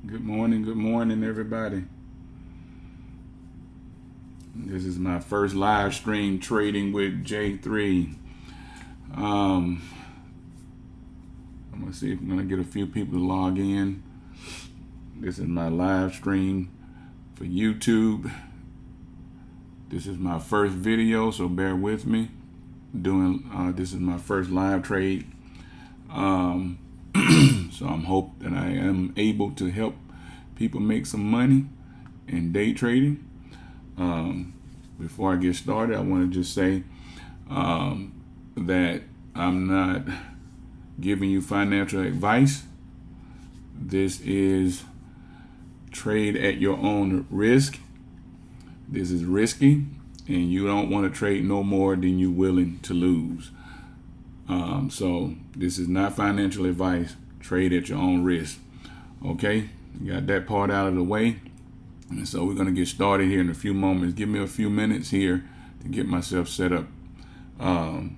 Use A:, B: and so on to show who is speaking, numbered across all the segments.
A: Good morning, everybody. This is my first live stream trading with J3. I'm gonna see if I'm gonna get a few people to log in. This is my live stream for YouTube. This is my first video, so bear with me. This is my first live trade. So I'm hope that I am able to help people make some money in day trading. Before I get started, I want to just say that I'm not giving you financial advice. This is trade at your own risk. This is risky, and you don't want to trade no more than you're willing to lose. So this is not financial advice. Trade at your own risk. Okay, you got that part out of the way. And so we're going to get started here in a few moments. Give me a few minutes here to get myself set up. We're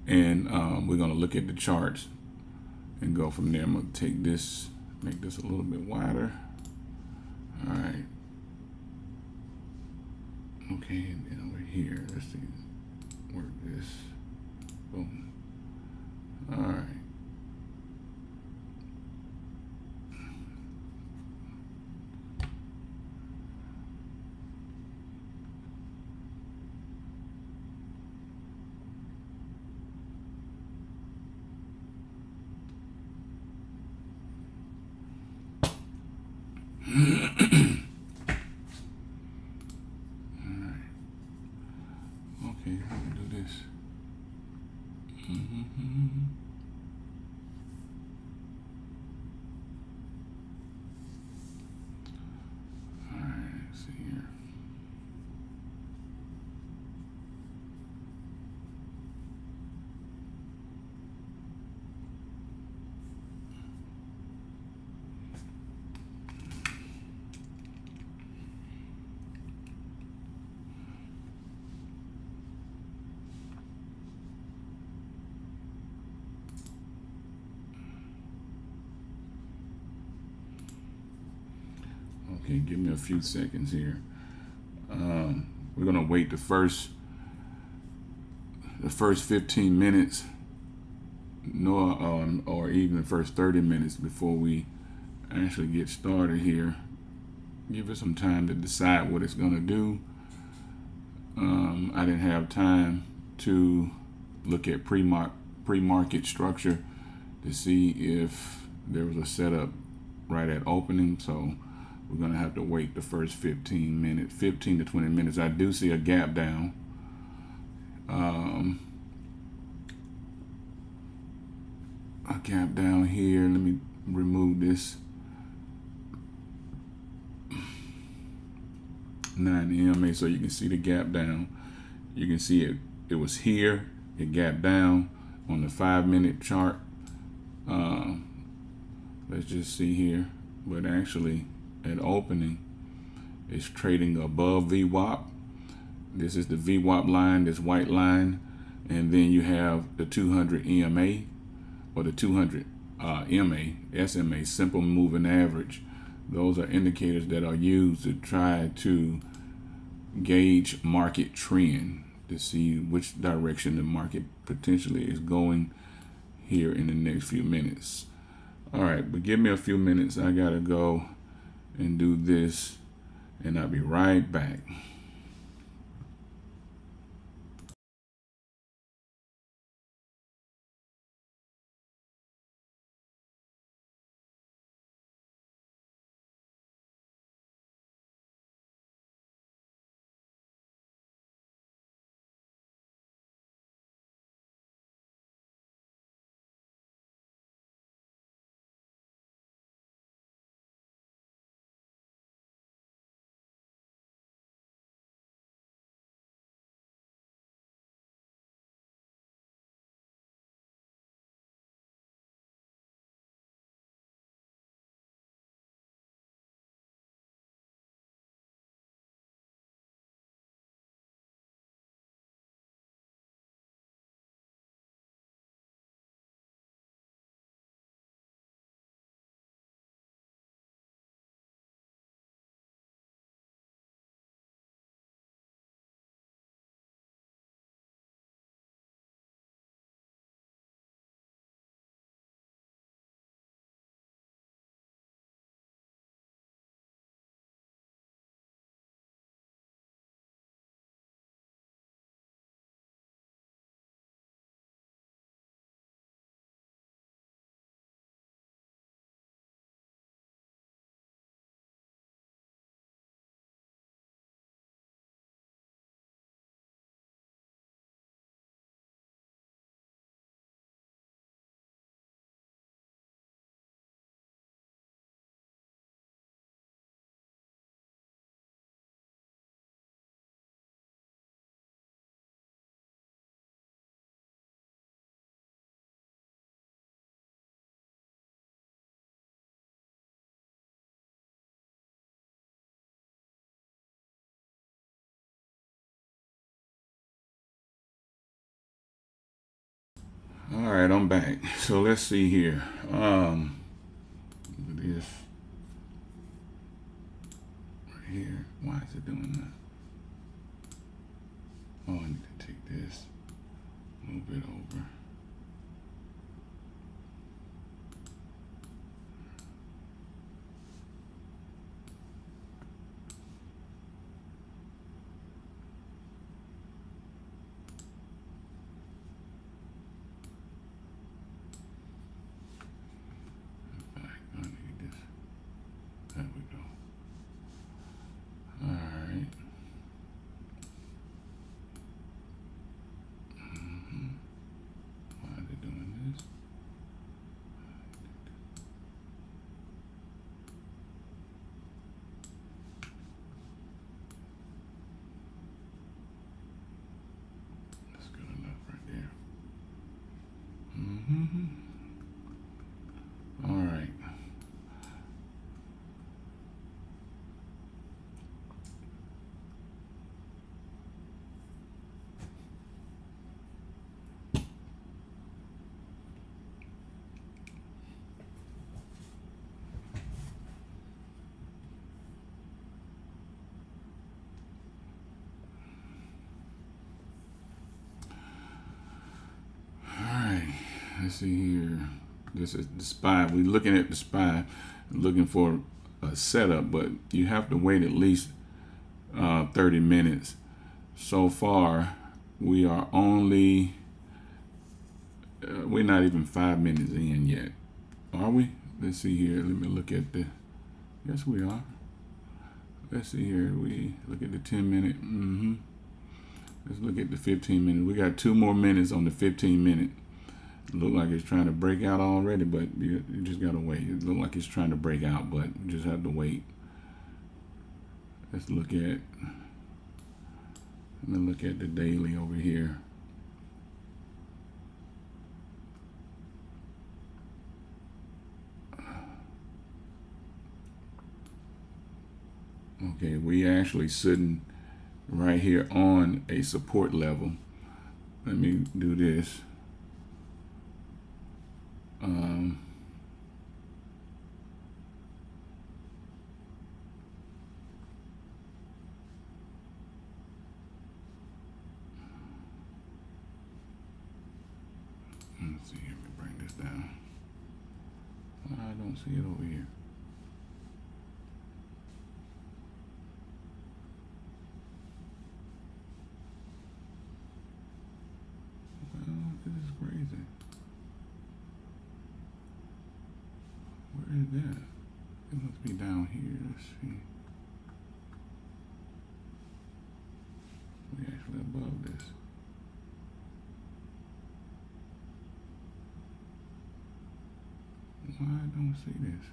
A: going to look at the charts and go from there. I'm going to take this, make this a little bit wider. All right. Okay, and then over here, let's see, work this. Boom. All right. Okay, I can do this. All right, let's see here. Okay, give me a few seconds here. We're gonna wait the first 15 minutes, or even the first 30 minutes before we actually get started here. Give it some time to decide what it's gonna do. I didn't have time to look at pre-market structure to see if there was a setup right at opening, so we're gonna have to wait the first 15 to 20 minutes. I do see a gap down. A gap down here. Let me remove this 9 EMA so you can see the gap down. You can see it was here, it gapped down on the 5-minute chart. Let's just see here, but actually at opening it's trading above VWAP. This is the VWAP line, this white line, and then you have the 200 EMA or the 200 SMA, simple moving average. Those are indicators that are used to try to gauge market trend, to see which direction the market potentially is going here in the next few minutes. All right, but give me a few minutes. I gotta go and do this, and I'll be right back. All right, I'm back. So let's see here. This right here. Why is it doing that? Oh, I need to take this a little bit over. I need this. There we go. All right. Why is it doing this? That's good enough right there. All right. Let's see here. This is the SPY. We're looking at the SPY, looking for a setup, but you have to wait at least 30 minutes. So far, we are only, we're not even 5 minutes in yet. Are we? Let's see here. Let me look at the, yes, we are. Let's see here. We look at the 10-minute. Let's look at the 15-minute. We got 2 more minutes on the 15-minute. Look like it's trying to break out already, but you just gotta wait. It look like it's trying to break out, but you just have to wait. Let's look at. Let me look at the daily over here. Okay, we actually sitting right here on a support level. Let me do this. Let's see, let me bring this down. I don't see it over here. Well, this is crazy. Where is that? It must be down here. Let's see. We actually above this. Why I don't see this?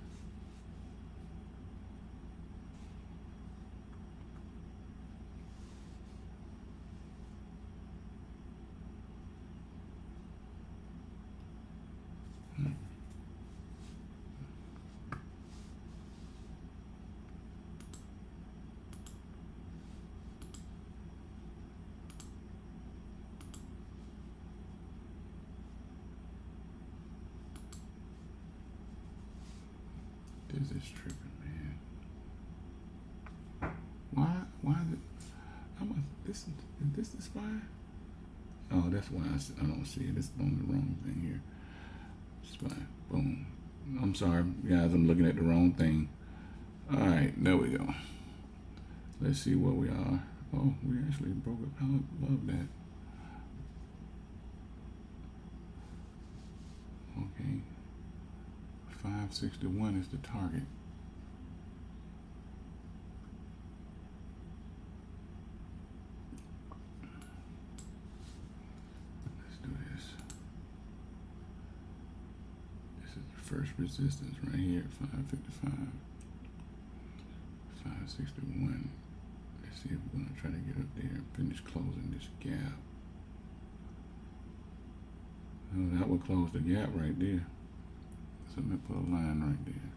A: This is tripping, man. Why is it? Is this the SPY? Oh, that's why I don't see it. It's on the wrong thing here. SPY. Boom. I'm sorry, guys. I'm looking at the wrong thing. All right, there we go. Let's see where we are. Oh, we actually broke up above that. Okay. 561 is the target. Let's do this. This is the first resistance right here at 555. 561. Let's see if we're going to try to get up there and finish closing this gap. Oh, that would close the gap right there. So let me put a line right there.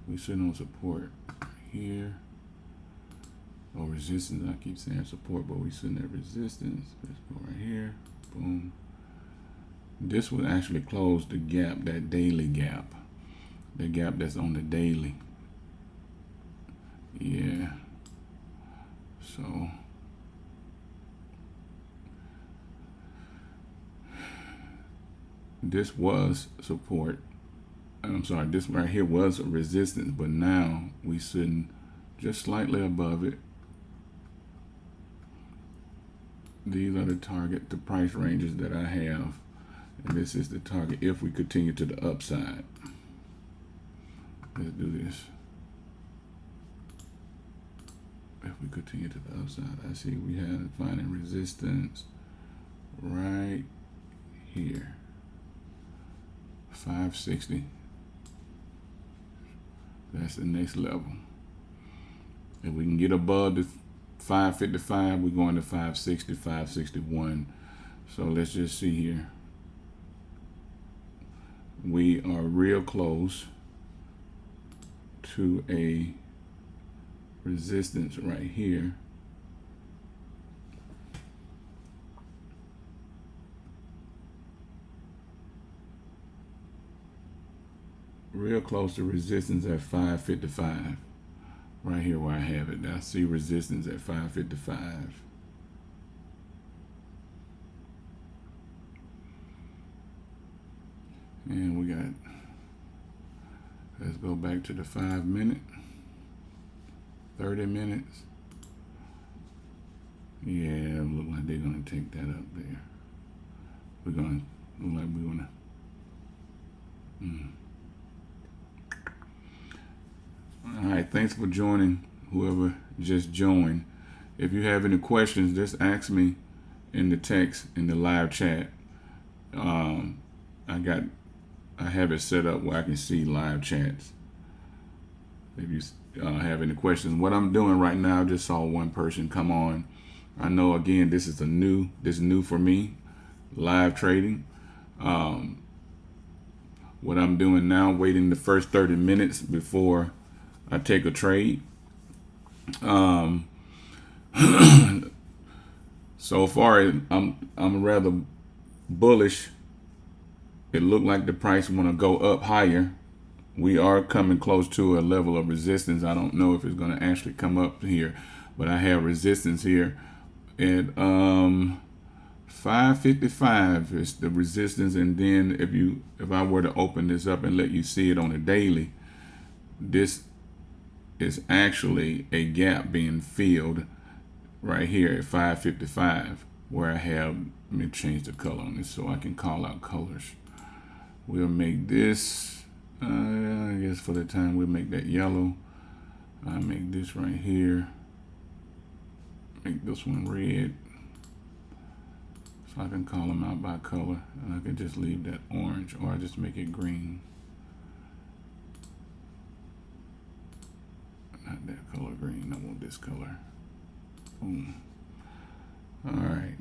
A: We sitting on support here. Or resistance. I keep saying support, but we sitting at resistance. Let's go right here. Boom. This would actually close the gap, that daily gap, the gap that's on the daily. Yeah. So this was support. I'm sorry, this right here was a resistance, but now we sitting just slightly above it. These are the target, the price ranges that I have, and this is the target if we continue to the upside. Let's do this. If we continue to the upside, I see we have finding resistance right here, 560. That's the next level. If we can get above the 555, we're going to 560, 561. So let's just see here. We are real close to a resistance right here. Real close to resistance at 555. Right here where I have it. I see resistance at 555. And we got, let's go back to the 5 minute, 30 minutes. Yeah, look like they're gonna take that up there. We're gonna, look like we're gonna, All right, thanks for joining, whoever just joined. If you have any questions, just ask me in the text, in the live chat. I have it set up where I can see live chats. If you have any questions, what I'm doing right now, I just saw one person come on. I know, again, this is new for me, live trading. What I'm doing now, waiting the first 30 minutes before I take a trade. So far, I'm rather bullish. It looked like the price want to go up higher. We are coming close to a level of resistance. I don't know if it's going to actually come up here, but I have resistance here at 555 is the resistance. And then if I were to open this up and let you see it on a daily, this is actually a gap being filled right here at 555, where I have, let me change the color on this so I can call out colors. We'll make this, I guess for the time we'll make that yellow. I'll make this right here, make this one red, so I can call them out by color, and I can just leave that orange, or I just make it green. Not that color green, I want this color. Boom. All right.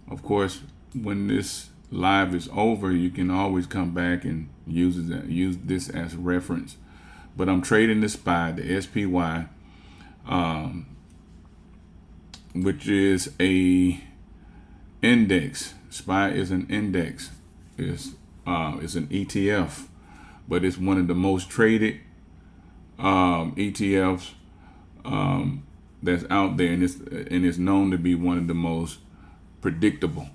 A: Of course, when this live is over, you can always come back and use this as reference. But I'm trading the SPY, the SPY, which is a index. SPY is an index. It's an ETF, but it's one of the most traded ETFs that's out there, and it's known to be one of the most predictable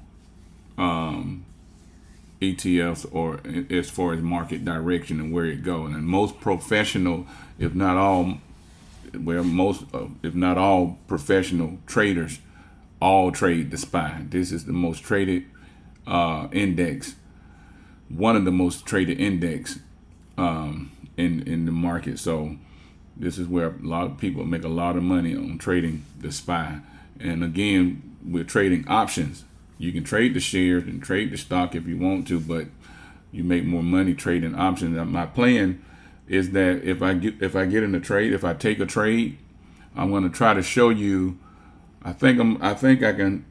A: ETFs, or as far as market direction and where it goes. And most professional, if not all professional traders all trade the SPY. This is the most traded index, one of the most traded index in the market. So this is where a lot of people make a lot of money on trading the SPY. And again, we're trading options. You can trade the shares and trade the stock if you want to, but you make more money trading options. And my plan is that if I get in a trade, if I take a trade, I'm going to try to show you. I think I can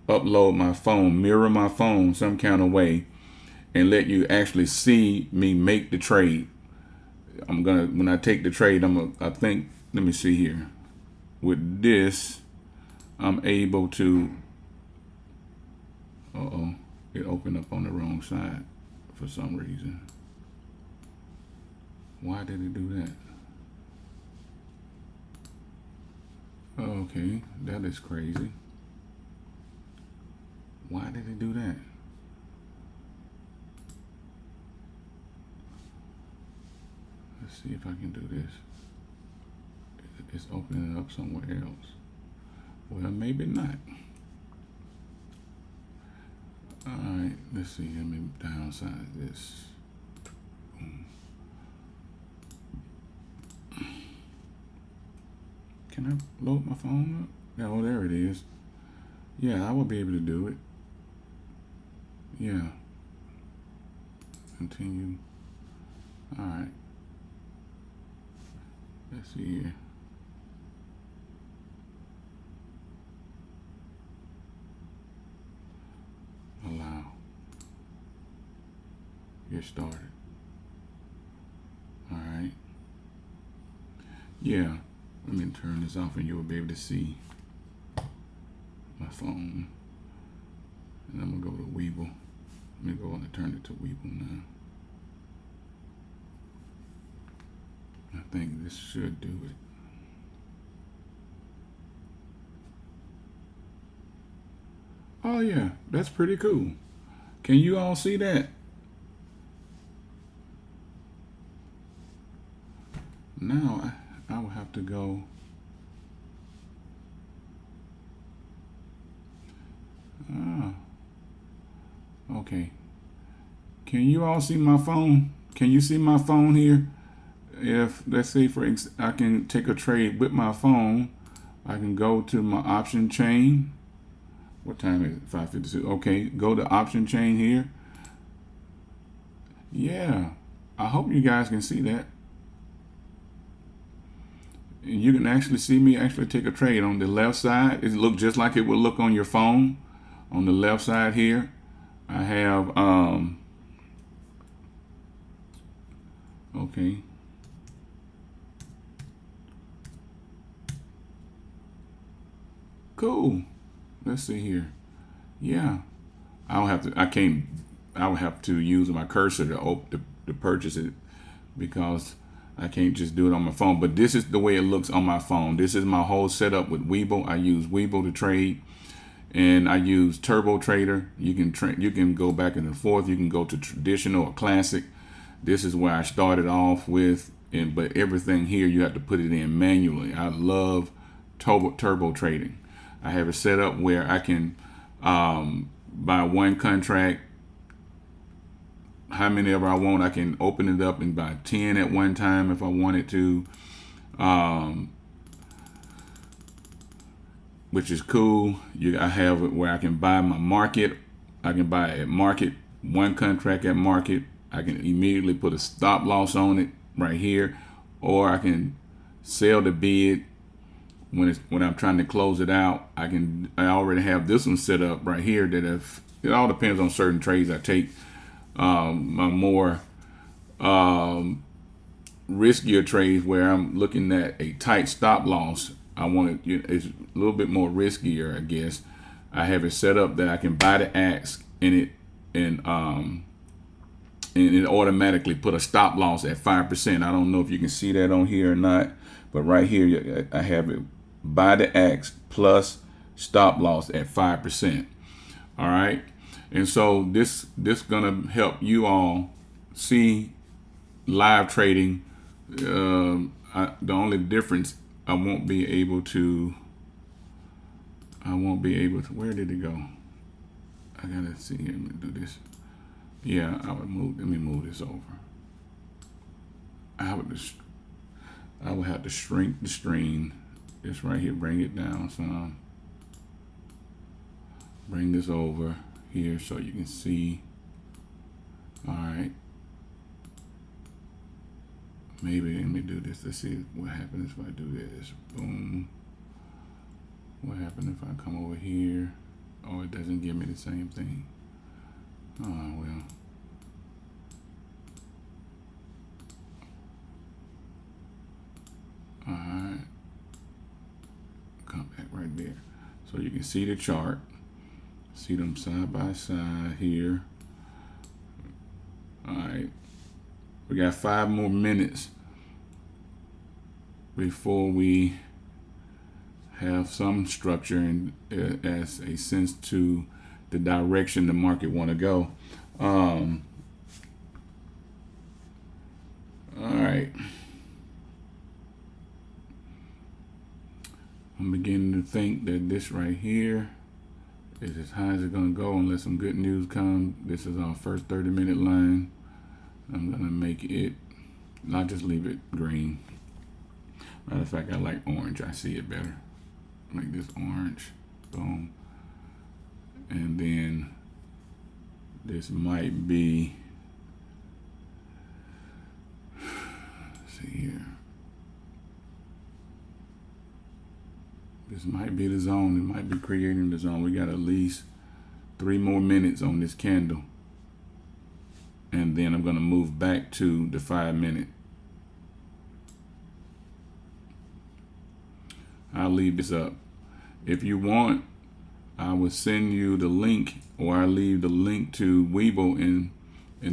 A: upload my phone, mirror my phone some kind of way, and let you actually see me make the trade. When I take the trade, I think, let me see here. With this, I'm able to, Uh-oh, it opened up on the wrong side for some reason. Why did it do that? Okay, that is crazy. Why did it do that? Let's see if I can do this. It's opening it up somewhere else. Well, maybe not. Alright, let's see. Let me downsize this. Can I load my phone up? Oh, there it is. Yeah, I will be able to do it. Yeah. Continue. Alright. Let's see here. Allow. Get started. Alright. Yeah. Let me turn this off and you will be able to see my phone. And I'm gonna go to Webull. Let me go and turn it to Webull now. I think this should do it. Oh yeah, that's pretty cool. Can you all see that? Now I will have to go. Okay. Can you all see my phone? Can you see my phone here? If, let's say I can take a trade with my phone, I can go to my option chain. What time is it? 5:52. Okay, go to option chain here. Yeah, I hope you guys can see that. And you can actually see me actually take a trade on the left side. It looks just like it would look on your phone. On the left side here, I have okay. Cool. Let's see here. Yeah, I would have to use my cursor to purchase it because I can't just do it on my phone. But this is the way it looks on my phone. This is my whole setup with Webull. I use Webull to trade, and I use Turbo Trader. You can go back and forth. You can go to traditional or classic. This is where I started off with, but everything here you have to put it in manually. I love turbo trading. I have it set up where I can buy one contract, how many ever I want. I can open it up and buy 10 at one time if I wanted to, which is cool. I have it where I can buy my market. I can buy at market, one contract at market. I can immediately put a stop loss on it right here, or I can sell the bid when I'm trying to close it out. I already have this one set up right here that if it all depends on certain trades I take. My more riskier trades where I'm looking at a tight stop loss, it's a little bit more riskier, I guess. I have it set up that I can buy the ask and it automatically put a stop loss at 5%. I don't know if you can see that on here or not, but right here I have it buy the ask plus stop loss at 5%. All right. And so this gonna help you all see live trading. The only difference, I won't be able to. Where did it go? I gotta see here. Let me do this. Yeah, let me move this over. I would have to shrink the screen. This right here, bring it down some. Bring this over here so you can see. All right. Maybe let me do this. Let's see what happens if I do this. Boom. What happens if I come over here? Oh, it doesn't give me the same thing. Oh, well. All right. Come back right there. So you can see the chart. See them side by side here. All right, we got 5 more minutes before we have some structure and as a sense to the direction the market want to go. All right. I'm beginning to think that this right here is as high as it's going to go unless some good news comes. This is our first 30-minute line. I'm going to make it, I'll just leave it green. Matter of fact, I like orange. I see it better. Make this orange. Boom. And then this might be, let's see here. This might be the zone. It might be creating the zone. We got at least 3 more minutes on this candle. And then I'm going to move back to the 5-minute. I'll leave this up. If you want, I will send you the link, or I'll leave the link to Webull in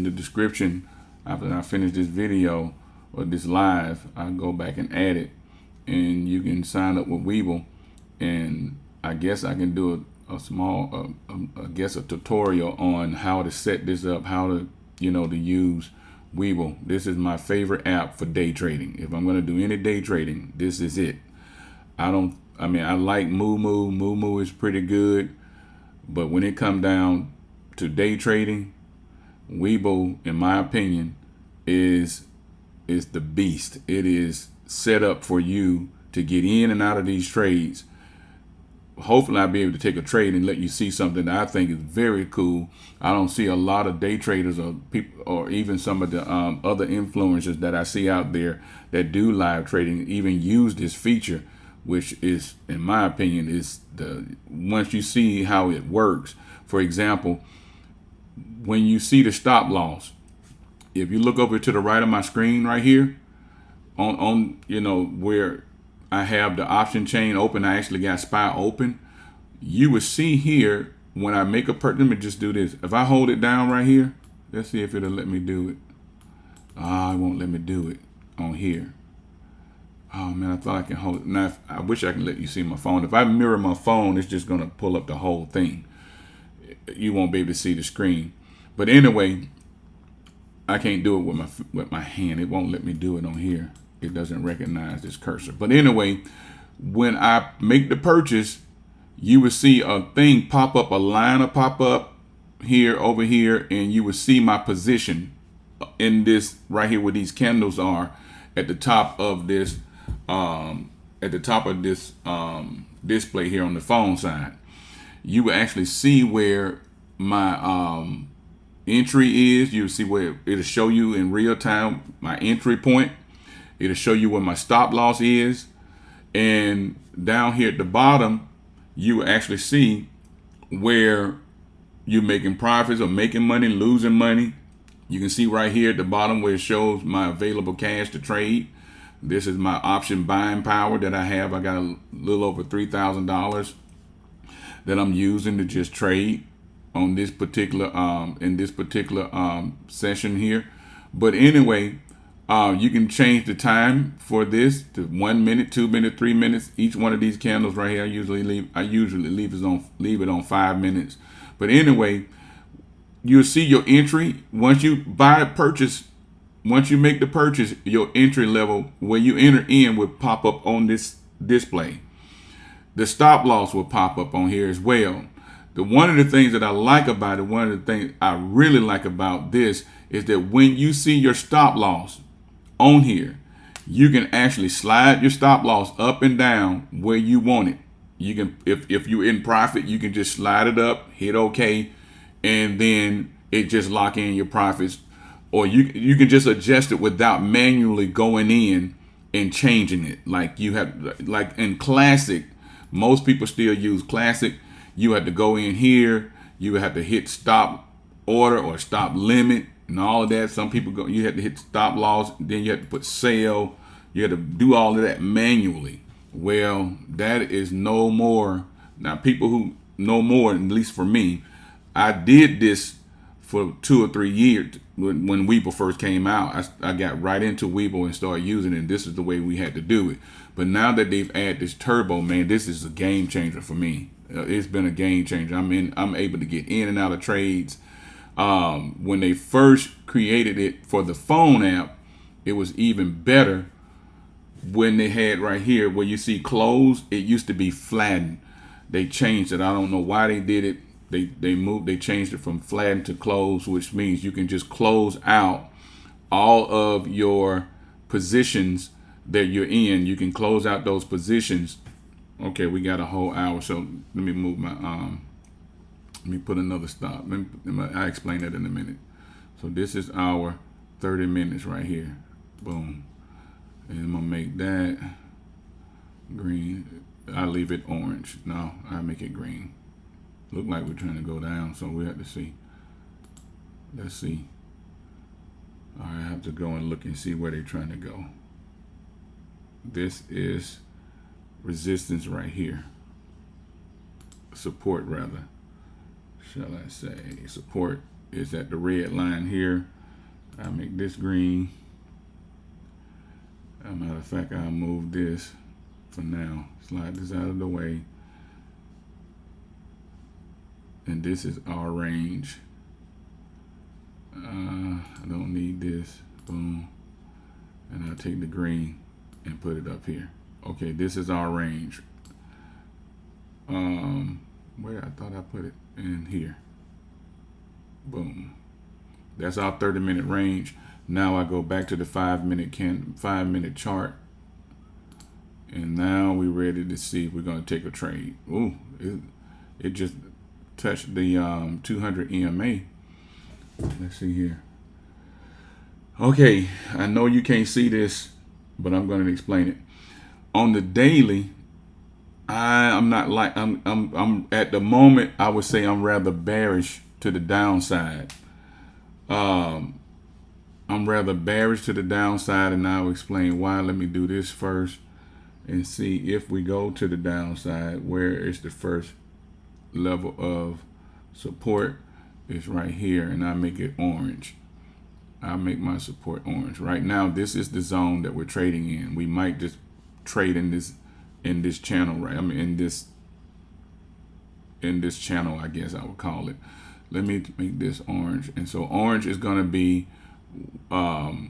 A: the description after I finish this video or this live. I'll go back and add it, and you can sign up with Webull. And I guess I can do a small, I guess a tutorial on how to set this up, how to, to use Webull. This is my favorite app for day trading. If I'm going to do any day trading, this is it. I like Moo. Moo is pretty good. But when it comes down to day trading, Webull, in my opinion, is the beast. It is set up for you to get in and out of these trades. Hopefully I'll be able to take a trade and let you see something that I think is very cool. I don't see a lot of day traders or people, or even some of the other influencers that I see out there that do live trading even use this feature, which is, in my opinion, is once you see how it works. For example, when you see the stop loss, if you look over to the right of my screen right here, on where I have the option chain open, I actually got SPY open. You will see here when I make a purchase. Let me just do this. If I hold it down right here, let's see if it'll let me do it. It won't let me do it on here. Oh man, I thought I can hold it. Now, I wish I can let you see my phone. If I mirror my phone, it's just gonna pull up the whole thing. You won't be able to see the screen. But anyway, I can't do it with my hand. It won't let me do it on here. It doesn't recognize this cursor. But anyway, when I make the purchase, you will see a thing pop up, a line will pop up here, over here, and you will see my position in this right here where these candles are at the top of this display here on the phone side. You will actually see where my entry is. You'll see where it'll show you in real time my entry point. It'll show you where my stop loss is. And down here at the bottom, you will actually see where you're making profits or making money, losing money. You can see right here at the bottom where it shows my available cash to trade. This is my option buying power that I have. I got a little over $3,000 that I'm using to just trade on this particular session here. But anyway, you can change the time for this to 1 minute, 2 minutes, 3 minutes. Each one of these candles right here, I usually leave it on 5 minutes. But anyway, you'll see your entry once you purchase. Once you make the purchase, your entry level where you enter in will pop up on this display. The stop loss will pop up on here as well. One of the things that I like about it, one of the things I really like about this is that when you see your stop loss on here, you can actually slide your stop loss up and down where you want it. You can, if you're in profit, you can just slide it up, hit OK, and then it just lock in your profits. Or you can just adjust it without manually going in and changing it. Like in Classic, most people still use Classic. You have to go in here. You have to hit stop order or stop limit and all of that. Some people you have to hit stop loss. Then you have to put sell. You have to do all of that manually. Well, that is no more. Now, people who no more, at least for me. I did this for 2 or 3 years when Webull first came out. I got right into Webull and started using it, and this is the way we had to do it. But now that they've added this turbo, man, this is a game changer for me. It's been a game changer. I'm able to get in and out of trades. When they first created it for the phone app, it was even better. When they had right here where you see close, it used to be flattened. They changed it. I don't know why they did it. They changed it from flattened to close, which means you can just close out all of your positions that you're in. You can close out those positions. Okay, we got a whole hour, so let me move my let me put another stop. I'll explain that in a minute. So this is our 30 minutes right here. Boom. And I'm gonna make that green. I leave it orange. No, I make it green. Look like we're trying to go down, so we have to see. Let's see. I have to go and look and see where they're trying to go. This is resistance right here. Support rather. Shall I say support is at the red line here. I make this green. As a matter of fact, I'll move this for now. Slide this out of the way. And this is our range. I don't need this. Boom. And I'll take the green and put it up here. Okay, this is our range. Where I thought I put it in here. Boom. That's our 30-minute range. Now I go back to the 5-minute chart. And now we're ready to see if we're going to take a trade. Ooh, it just touched the 200 EMA. Let's see here. Okay, I know you can't see this, but I'm going to explain it. On the daily, I'm at the moment, I would say I'm rather bearish to the downside. I'm rather bearish to the downside, and I'll explain why. Let me do this first and see if we go to the downside. Where is the first level of support? It's right here, and I make it orange. I make my support orange. Right now, this is the zone that we're trading in. We might just trade in this channel, right? I mean, in this channel, I guess I would call it. Let me make this orange, and so orange is going to be the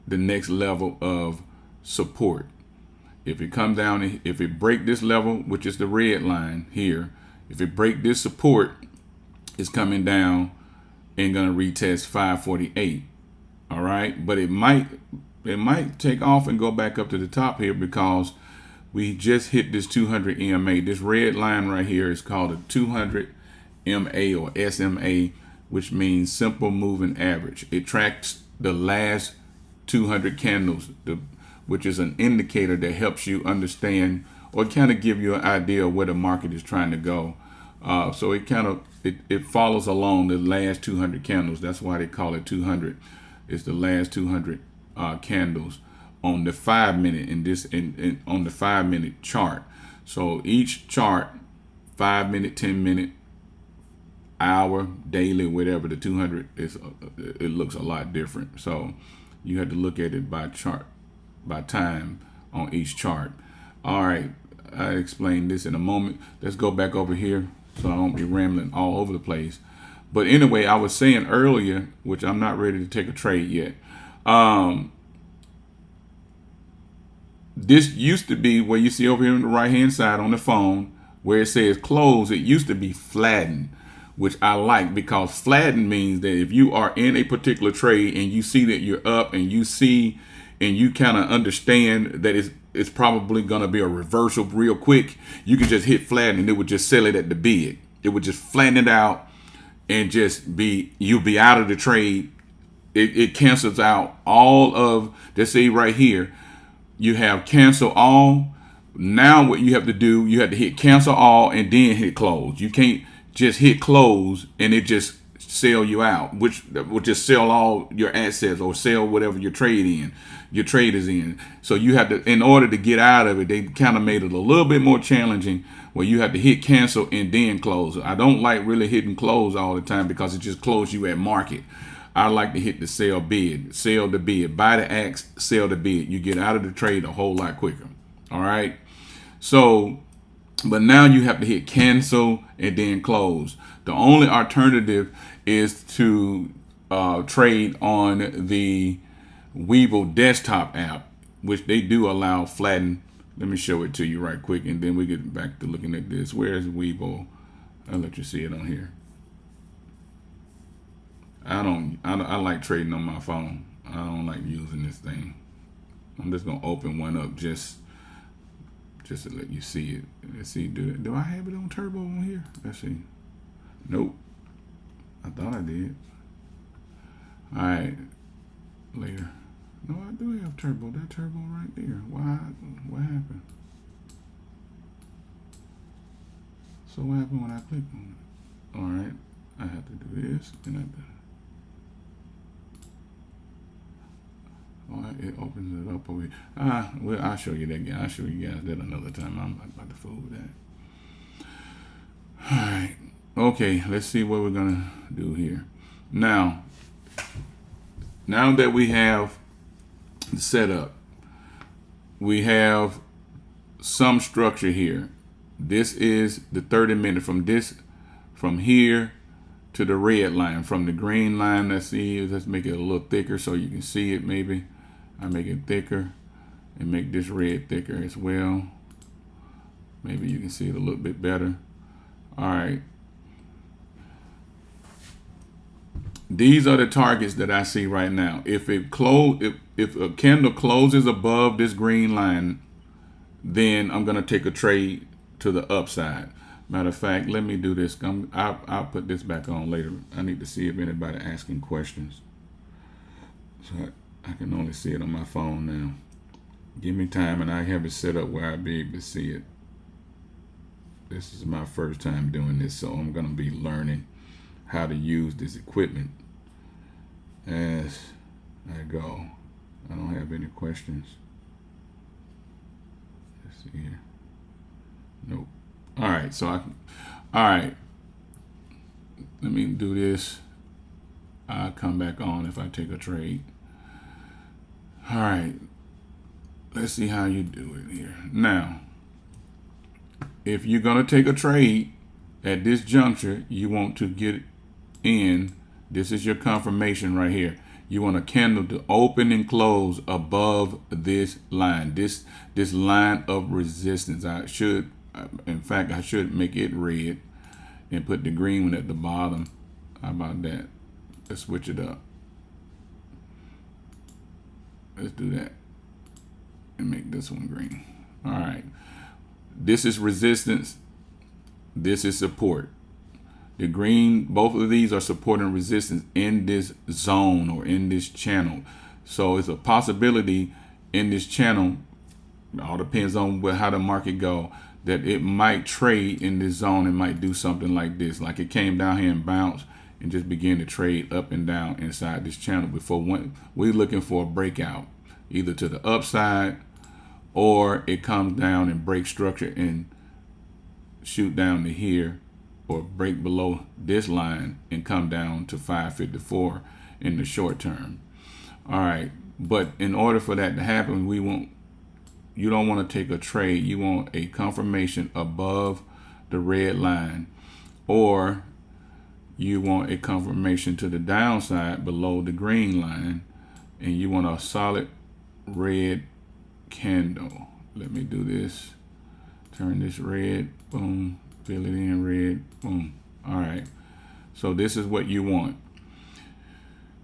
A: next level of support. If it comes down, if it break this level, which is the red line here, if it break this support, it's coming down and gonna retest 548. All right, but it might take off and go back up to the top here because we just hit this 200 EMA. This red line right here is called a 200 MA or SMA, which means simple moving average. It tracks the last 200 candles, which is an indicator that helps you understand or kind of give you an idea of where the market is trying to go. So it follows along the last 200 candles. That's why they call it 200. It's the last 200 candles on the 5-minute on the 5-minute chart. So each chart, 5-minute, 10-minute, hour, daily, whatever, the 200 is, it looks a lot different. So you have to look at it by chart, by time on each chart. All right, I explain this in a moment. Let's go back over here so I don't be rambling all over the place. But anyway, I was saying earlier, which I'm not ready to take a trade yet. This used to be where you see over here on the right hand side on the phone where it says close. It used to be flattened, which I like, because flatten means that if you are in a particular trade and you see that you're up and you see and you kind of understand that it's probably going to be a reversal real quick, you can just hit flatten and it would just sell it at the bid. It would just flatten it out and you'll be out of the trade. It cancels out all of, let's say right here, you have cancel all. Now what you have to do, you have to hit cancel all and then hit close. You can't just hit close and it just sell you out, which will just sell all your assets or sell whatever your trade is in. So you have to, in order to get out of it, they kind of made it a little bit more challenging where you have to hit cancel and then close. I don't like really hitting close all the time because it just closes you at market. I like to hit the sell bid, sell the bid, buy the axe, sell the bid. You get out of the trade a whole lot quicker. All right. So, but now you have to hit cancel and then close. The only alternative is to trade on the Webull desktop app, which they do allow flatten. Let me show it to you right quick, and then we get back to looking at this. Where's Webull? I'll let you see it on here. I like trading on my phone. I don't like using this thing. I'm just gonna open one up just to let you see it. Let's see, do I have it on turbo on here? Let's see. Nope. I thought I did. All right, later. No, I do have turbo. That turbo right there. Why? What happened? So what happened when I click on it? All right, I have to do this, and I do. All right, it opens it up over here. Well, I'll show you that again. I'll show you guys that another time. I'm not about to fool with that. All right. Okay, let's see what we're gonna do here. Now that we have the setup, we have some structure here. This is the 30-minute from here to the red line, from the green line. Let's make it a little thicker so you can see it. Maybe I make it thicker and make this red thicker as well. Maybe you can see it a little bit better. All right. These are the targets that I see right now. If a candle closes above this green line, then I'm gonna take a trade to the upside. Matter of fact, let me do this. I'll put this back on later. I need to see if anybody asking questions. So I can only see it on my phone now. Give me time, and I have it set up where I'll be able to see it. This is my first time doing this, so I'm gonna be learning how to use this equipment as I go. I don't have any questions. Let's see here. Nope. All right, all right. Let me do this. I'll come back on if I take a trade. All right. Let's see how you do it here. Now, if you're gonna take a trade at this juncture, you want to get in. This is your confirmation right here. You want a candle to open and close above this line, this line of resistance. In fact, I should make it red and put the green one at the bottom. How about that? Let's switch it up. Let's do that and make this one green. All right. This is resistance. This is support. The green, both of these are support and resistance in this zone or in this channel. So it's a possibility in this channel, it all depends on how the market go, that it might trade in this zone and might do something like this. Like it came down here and bounced and just began to trade up and down inside this channel before we're looking for a breakout, either to the upside or it comes down and breaks structure and shoot down to here, or break below this line and come down to 554 in the short term. All right, but in order for that to happen, you don't want to take a trade. You want a confirmation above the red line, or you want a confirmation to the downside below the green line, and you want a solid red candle. Let me do this. Turn this red, boom, fill it in red, boom. All right, so this is what you want.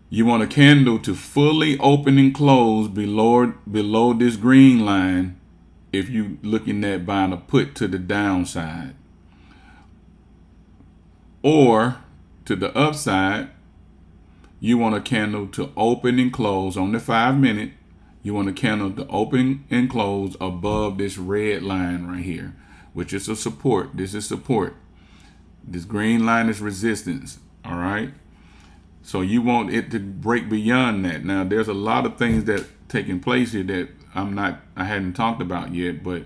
A: You want a candle to fully open and close below this green line if you're looking at buying a put to the downside. Or to the upside, you want a candle to open and close on the 5-minute. You want a candle to open and close above this red line right here, which is a support. This is support. This green line is resistance. All right. So you want it to break beyond that. Now, there's a lot of things that taking place here that I hadn't talked about yet, but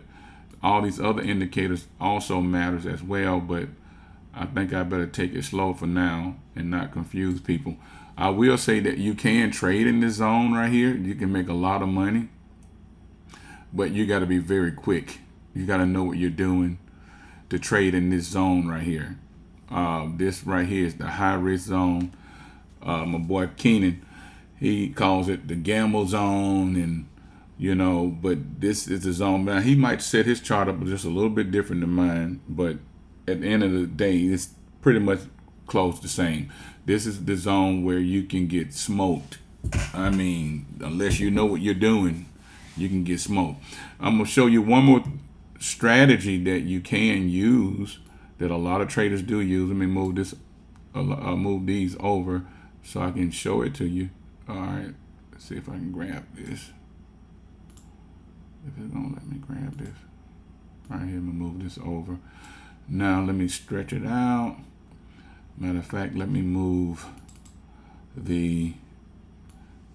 A: all these other indicators also matters as well, but I think I better take it slow for now and not confuse people. I will say that you can trade in this zone right here. You can make a lot of money, but you got to be very quick. You got to know what you're doing to trade in this zone right here. This right here is the high risk zone. My boy Keenan, he calls it the gamble zone, and but this is the zone. Now he might set his chart up just a little bit different than mine, but at the end of the day, it's pretty much close the same. This is the zone where you can get smoked. I mean, unless you know what you're doing, you can get smoked. I'm gonna show you one more strategy that you can use that a lot of traders do use. Let me move this, move these over so I can show it to you. All right, let's see if I can grab this. If it's gonna let me grab this. All right, here, I'm gonna move this over. Now let me stretch it out. Matter of fact, let me move the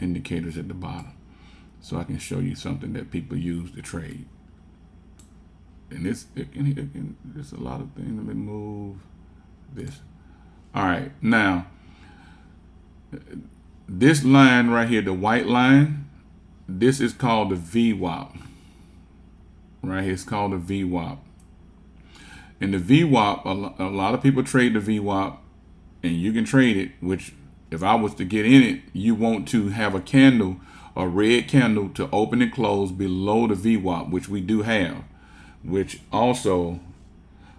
A: indicators at the bottom so I can show you something that people use to trade. And there's a lot of things. Let me move this. All right, now this line right here, the white line, this is called the VWAP. Right here, it's called the VWAP. And the VWAP, a lot of people trade the VWAP, and you can trade it, which if I was to get in it, you want to have a candle, a red candle to open and close below the VWAP, which we do have, which also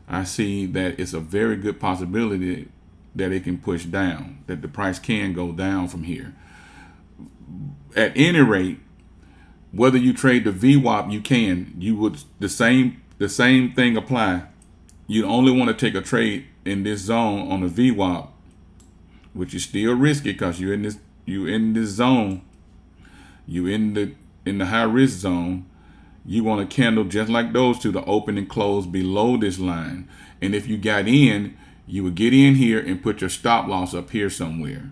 A: I see that it's a very good possibility that it can push down, that the price can go down from here. At any rate, whether you trade the VWAP, you can. You would the same thing apply. You only want to take a trade in this zone on the VWAP, which is still risky because you're in this zone. You in the high risk zone. You want a candle just like those two to open and close below this line. And if you got in, you would get in here and put your stop loss up here somewhere,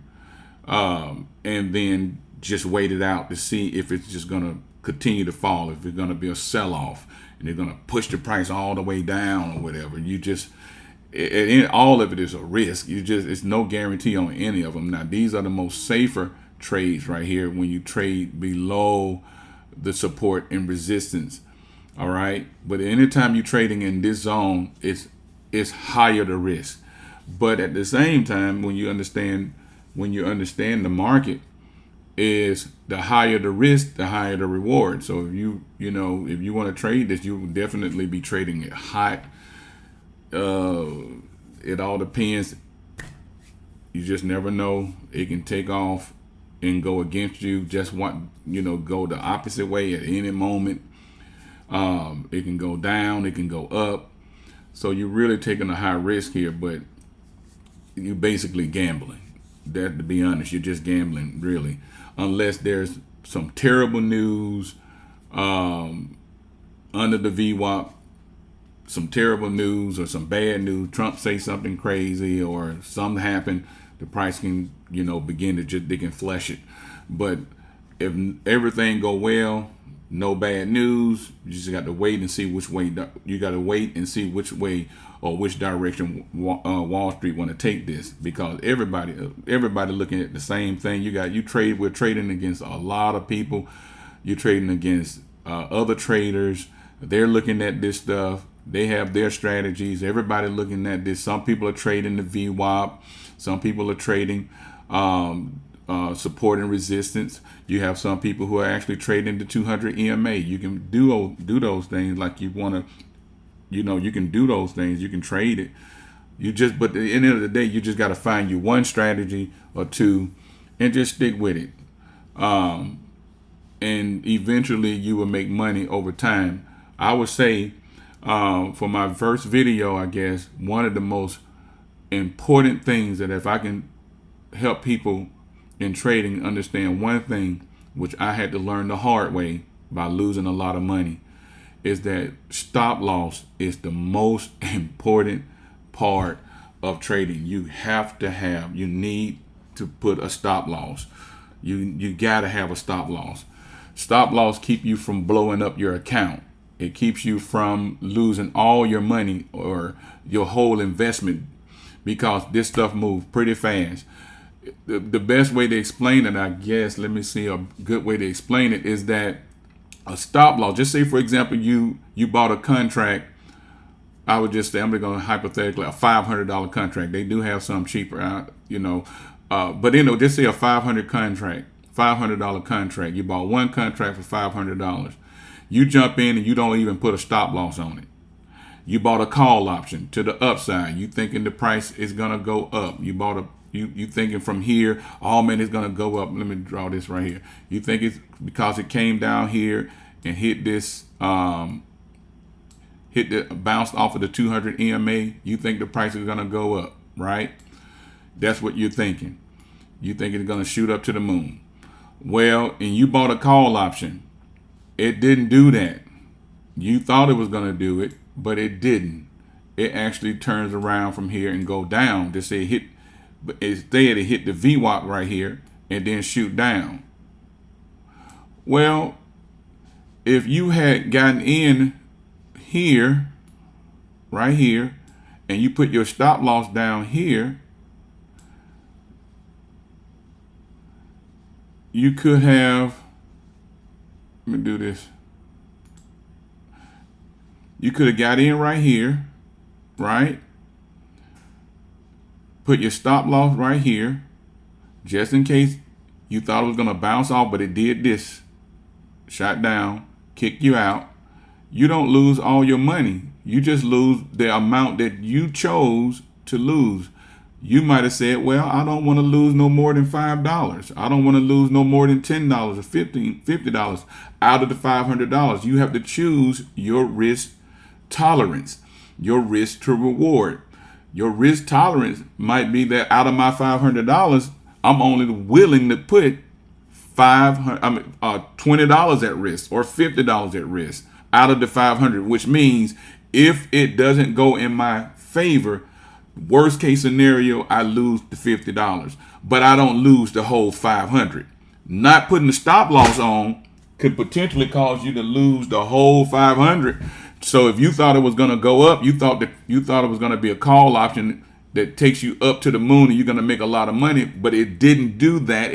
A: and then just wait it out to see if it's just gonna continue to fall, if it's gonna be a sell-off and they're gonna push the price all the way down or whatever. You just, all of it is a risk. It's no guarantee on any of them. Now these are the most safer trades right here when you trade below the support and resistance. All right, but anytime you're trading in this zone, it's higher the risk. But at the same time, when you understand the market, is the higher the risk, the higher the reward. So if you want to trade this, you will definitely be trading it hot. It all depends. You just never know. It can take off and go against you. Just go the opposite way at any moment. It can go down. It can go up. So you're really taking a high risk here, but you're basically gambling. That, to be honest, you're just gambling, really. Unless there's some terrible news under the VWAP, some terrible news or some bad news. Trump say something crazy or something happen, the price can, begin to they can flush it. But if everything go well, no bad news, you just got to wait and see which way. You got to wait and see which way or which direction Wall Street want to take this, because everybody looking at the same thing. We're trading against a lot of people. You're trading against other traders. They're looking at this stuff. They have their strategies. Everybody looking at this. Some people are trading the VWAP. Some people are trading support and resistance. You have some people who are actually trading the 200 EMA. You can do those things like you want to. You can do those things. You can trade it. But at the end of the day, you just got to find you one strategy or two and just stick with it. And eventually you will make money over time. I would say for my first video, I guess, one of the most important things that if I can help people in trading understand one thing, which I had to learn the hard way by losing a lot of money, is that stop loss is the most important part of trading. You need to put a stop loss. You got to have a stop loss. Stop loss keep you from blowing up your account. It keeps you from losing all your money or your whole investment, because this stuff moves pretty fast. The best way to explain it, I guess, let me see, a good way to explain it is that a stop loss, just say for example, you bought a contract. I would just say, I'm going to hypothetically, a $500 contract. They do have some cheaper, but just say a $500 contract, $500 contract. You bought one contract for $500. You jump in and you don't even put a stop loss on it. You bought a call option to the upside. You thinking the price is gonna go up. You thinking from here, oh man, it's gonna go up. Let me draw this right here. You think it's because it came down here and hit this, bounced off of the 200 EMA. You think the price is gonna go up, right? That's what you're thinking. You think it's gonna shoot up to the moon. Well, and you bought a call option. It didn't do that. You thought it was gonna do it, but it didn't. It actually turns around from here and go down. They say hit, but instead it hit the VWAP right here and then shoot down. Well, if you had gotten in here, right here, and you put your stop loss down here, you could have, let me do this. You could have got in right here, right? Put your stop loss right here, just in case you thought it was going to bounce off, but it did this. Shot down, kicked you out. You don't lose all your money. You just lose the amount that you chose to lose. You might have said, well, I don't want to lose no more than $5. I don't want to lose no more than $10 or $50 out of the $500. You have to choose your risk tolerance, your risk to reward. Your risk tolerance might be that out of my $500, I'm only willing to put $20 at risk or $50 at risk out of the 500, which means if it doesn't go in my favor, worst case scenario, I lose the $50, but I don't lose the whole 500. Not putting the stop loss on could potentially cause you to lose the whole 500. So if you thought it was going to go up, you thought it was going to be a call option that takes you up to the moon and you're going to make a lot of money, but it didn't do that.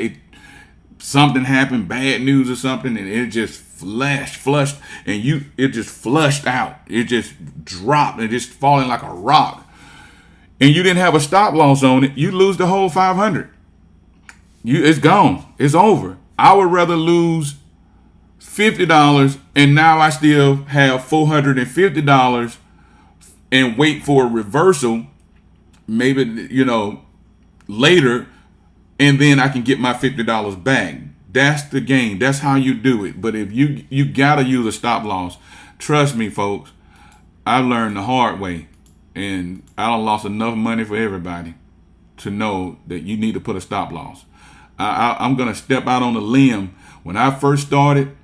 A: Something happened, bad news or something, and it just flushed, and it just flushed out. It just dropped and just falling like a rock. And you didn't have a stop loss on it, you lose the whole 500. It's gone. It's over. I would rather lose $50 and now I still have $450 and wait for a reversal, maybe, later, and then I can get my $50 back. That's the game. That's how you do it. But if you gotta use a stop loss, trust me, folks, I learned the hard way. And I done lost enough money for everybody to know that you need to put a stop loss. I'm going to step out on a limb. When I first started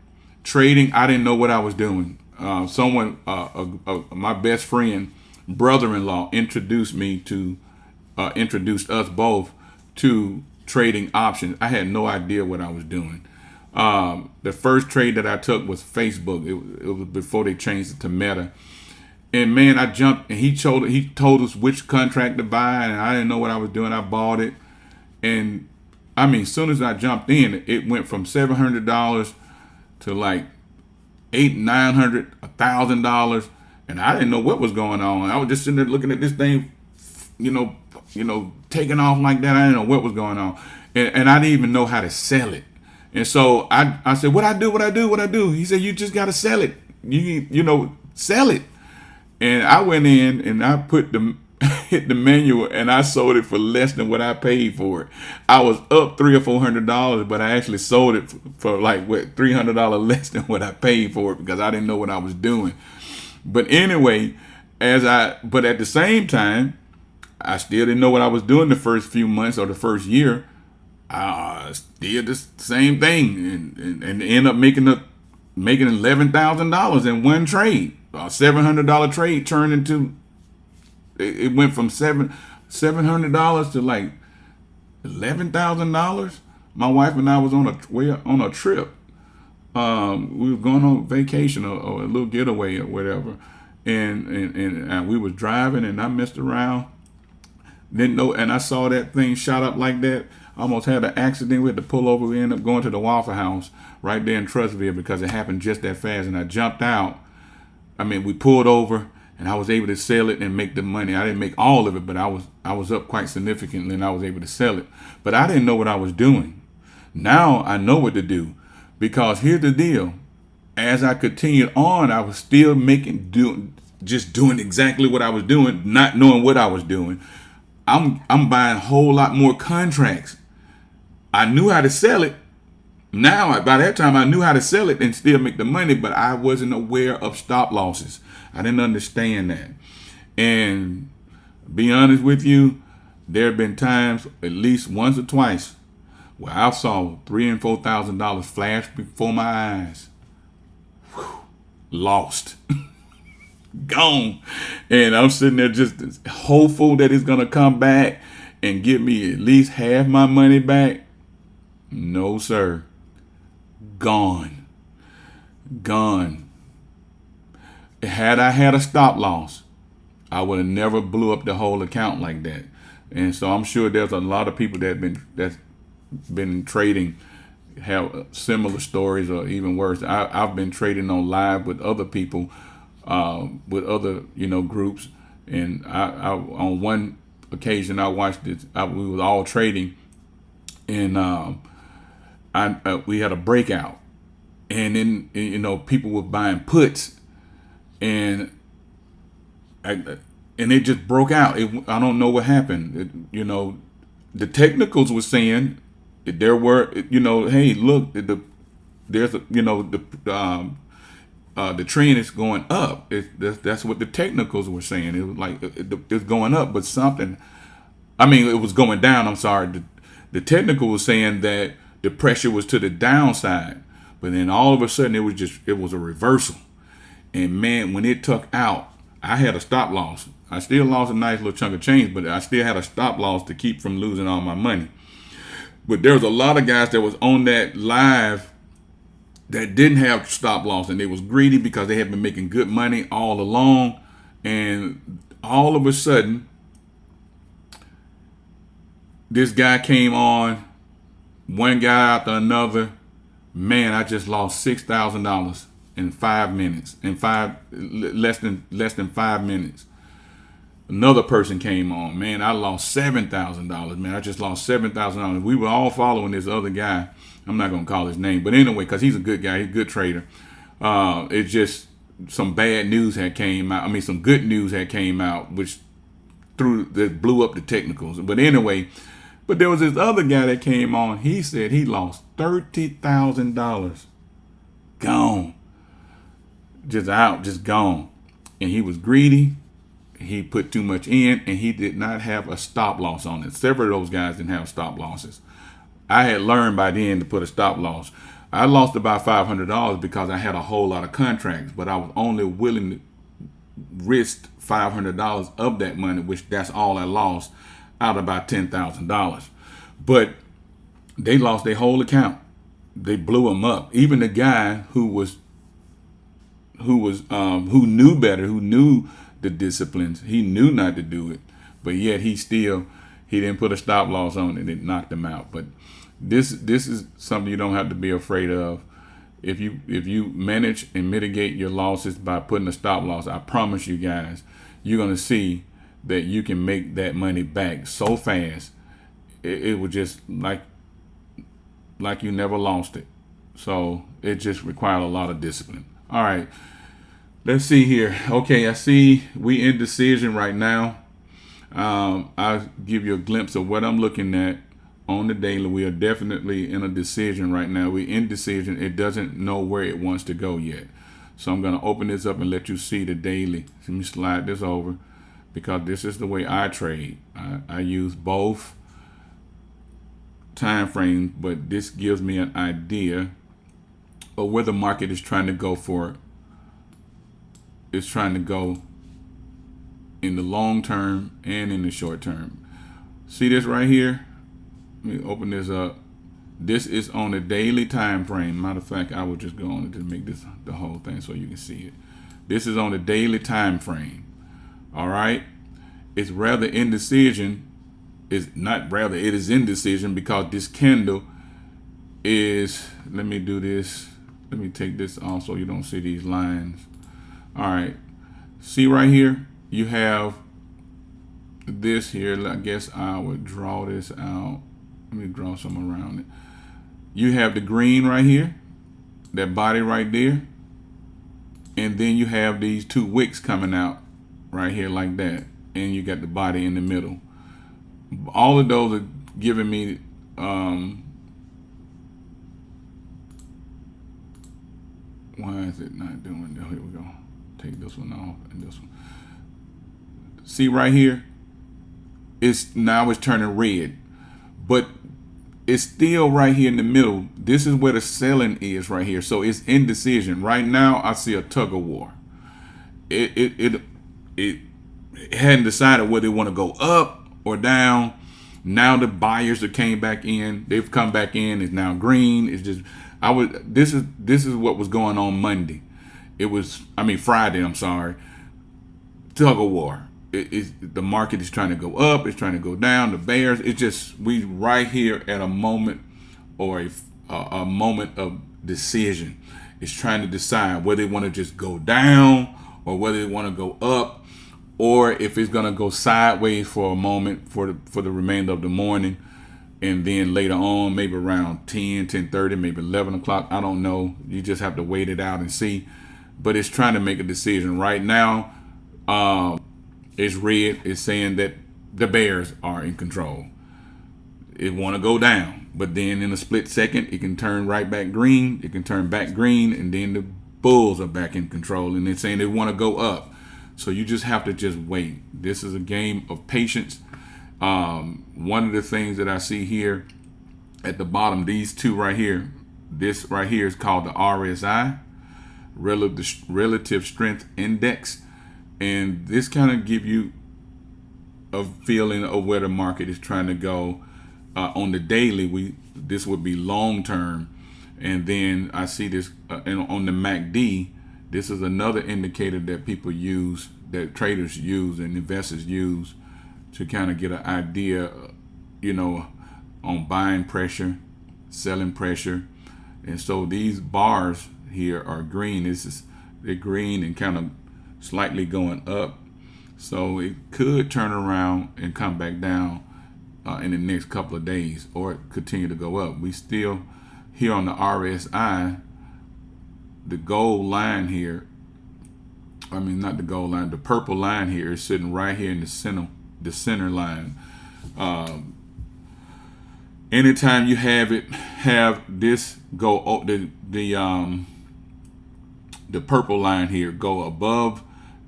A: trading, I didn't know what I was doing. My best friend, brother-in-law, introduced us both to trading options. I had no idea what I was doing. The first trade that I took was Facebook. It was before they changed it to Meta. And man, I jumped, and he told us which contract to buy, and I didn't know what I was doing. I bought it, and I mean, as soon as I jumped in, it went from $700 to like $800, $900, $1,000, and I didn't know what was going on. I was just sitting there looking at this thing, taking off like that. I didn't know what was going on, and I didn't even know how to sell it. And so I said, what I do? He said, you just got to sell it. Sell it. And I went in and I hit the manual and I sold it for less than what I paid for it. I was up $300 or $400, but I actually sold it for like $300 less than what I paid for it because I didn't know what I was doing. But anyway, but at the same time, I still didn't know what I was doing the first few months or the first year. I did the same thing and end up making $11,000 in one trade. A $700 trade turned into, it went from $700 to like $11,000. My wife and I was on a trip, we were going on vacation or a little getaway or whatever, and we was driving, and I messed around, didn't know, and I saw that thing shot up like that. Almost had an accident. We had to pull over. We ended up going to the Waffle House right there in Trustville because it happened just that fast, and I jumped out. I mean, we pulled over, and I was able to sell it and make the money. I didn't make all of it, but I was up quite significantly, and I was able to sell it. But I didn't know what I was doing. Now I know what to do, because here's the deal: as I continued on, I was still just doing exactly what I was doing, not knowing what I was doing. I'm buying a whole lot more contracts. I knew how to sell it. Now, by that time, I knew how to sell it and still make the money, but I wasn't aware of stop losses. I didn't understand that. And be honest with you, there have been times, at least once or twice, where I saw $3,000 and $4,000 flash before my eyes. Whew. Lost. Gone. And I'm sitting there just hopeful that it's going to come back and give me at least half my money back. No, sir. Gone. Gone. Had I had a stop loss, I would have never blew up the whole account like that. And so I'm sure there's a lot of people that's been trading have similar stories or even worse. I've been trading on live with other people, with other groups, and I on one occasion I watched it. We was all trading, and we had a breakout, and then people were buying puts, and it just broke out. I don't know what happened. The technicals were saying that there were, hey, look, there's the trend is going up. That's what the technicals were saying. It was like it's going up, but something. I mean, it was going down. I'm sorry. The technical was saying that the pressure was to the downside, but then all of a sudden it was a reversal. And man, when it took out, I had a stop loss. I still lost a nice little chunk of change, but I still had a stop loss to keep from losing all my money. But there was a lot of guys that was on that live that didn't have stop loss, and they was greedy because they had been making good money all along. And all of a sudden, this guy came on, one guy after another. Man, I just lost $6,000 in 5 minutes. Less than 5 minutes. Another person came on. Man, I lost $7,000. Man, I just lost $7,000. We were all following this other guy. I'm not gonna call his name, but anyway, because he's a good guy, he's a good trader. It's just some bad news had came out. I mean, some good news had came out, which blew up the technicals. But anyway, there was this other guy that came on. He said he lost $30,000. Gone. Just out, just gone. And he was greedy. He put too much in, and he did not have a stop loss on it. Several of those guys didn't have stop losses. I had learned by then to put a stop loss. I lost about $500 because I had a whole lot of contracts, but I was only willing to risk $500 of that money, which that's all I lost out of about $10,000. But they lost their whole account. They blew them up. Even the guy who knew better, who knew the disciplines, he knew not to do it, but yet he didn't put a stop loss on it, and it knocked him out. But this is something you don't have to be afraid of. If you manage and mitigate your losses by putting a stop loss, I promise you guys, you're gonna see that you can make that money back so fast. It was just like you never lost it. So it just required a lot of discipline. All right. Let's see here. Okay, I see we in decision right now. I'll give you a glimpse of what I'm looking at on the daily. We are definitely in a decision right now. We're in decision. It doesn't know where it wants to go yet. So I'm going to open this up and let you see the daily. Let me slide this over because this is the way I trade. I use both time frames, but this gives me an idea of where the market is trying to go for. It's trying to go in the long term and in the short term. See this right here? Let me open this up. This is on the daily time frame. Matter of fact, I will just go on and just make this the whole thing so you can see it. This is on the daily time frame. All right. It's rather indecision. It's not rather, it is indecision because this candle is, let me do this. Let me take this off so you don't see these lines. All right. See right here, you have this here. I guess I would draw this out. Let me draw some around it. You have the green right here, that body right there. And then you have these two wicks coming out right here like that. And you got the body in the middle. All of those are giving me why is it not doing that? Here we go. Take this one off and this one. See right here? It's turning red. But it's still right here in the middle. This is where the selling is right here. So it's indecision. Right now I see a tug of war. It hadn't decided whether they want to go up or down. Now the buyers that came back in, they've come back in. It's now green. It's just this is what was going on Monday. Friday. I'm sorry. Tug of war. The market is trying to go up. It's trying to go down. The bears. It's just we right here at a moment or a moment of decision. It's trying to decide whether they want to just go down or whether they want to go up. Or if it's going to go sideways for a moment for the remainder of the morning, and then later on, maybe around 10:30, maybe 11 o'clock. I don't know. You just have to wait it out and see. But it's trying to make a decision. Right now, it's red. It's saying that the bears are in control. It want to go down. But then in a split second, it can turn right back green. It can turn back green. And then the bulls are back in control. And they're saying they want to go up. So you just have to just wait. This is a game of patience. One of the things that I see here at the bottom, these two right here, this right here is called the RSI, Relative Strength Index. And this kind of give you a feeling of where the market is trying to go. On the daily, this would be long term. And then I see this on the MACD. This is another indicator that people use, that traders use and investors use to kind of get an idea, on buying pressure, selling pressure. And so these bars here are green. They're green and kind of slightly going up. So it could turn around and come back down in the next couple of days, or continue to go up. We still here on the RSI. The gold line here, not the gold line, the purple line here is sitting right here in the center line. Anytime you have this go, the purple line here go above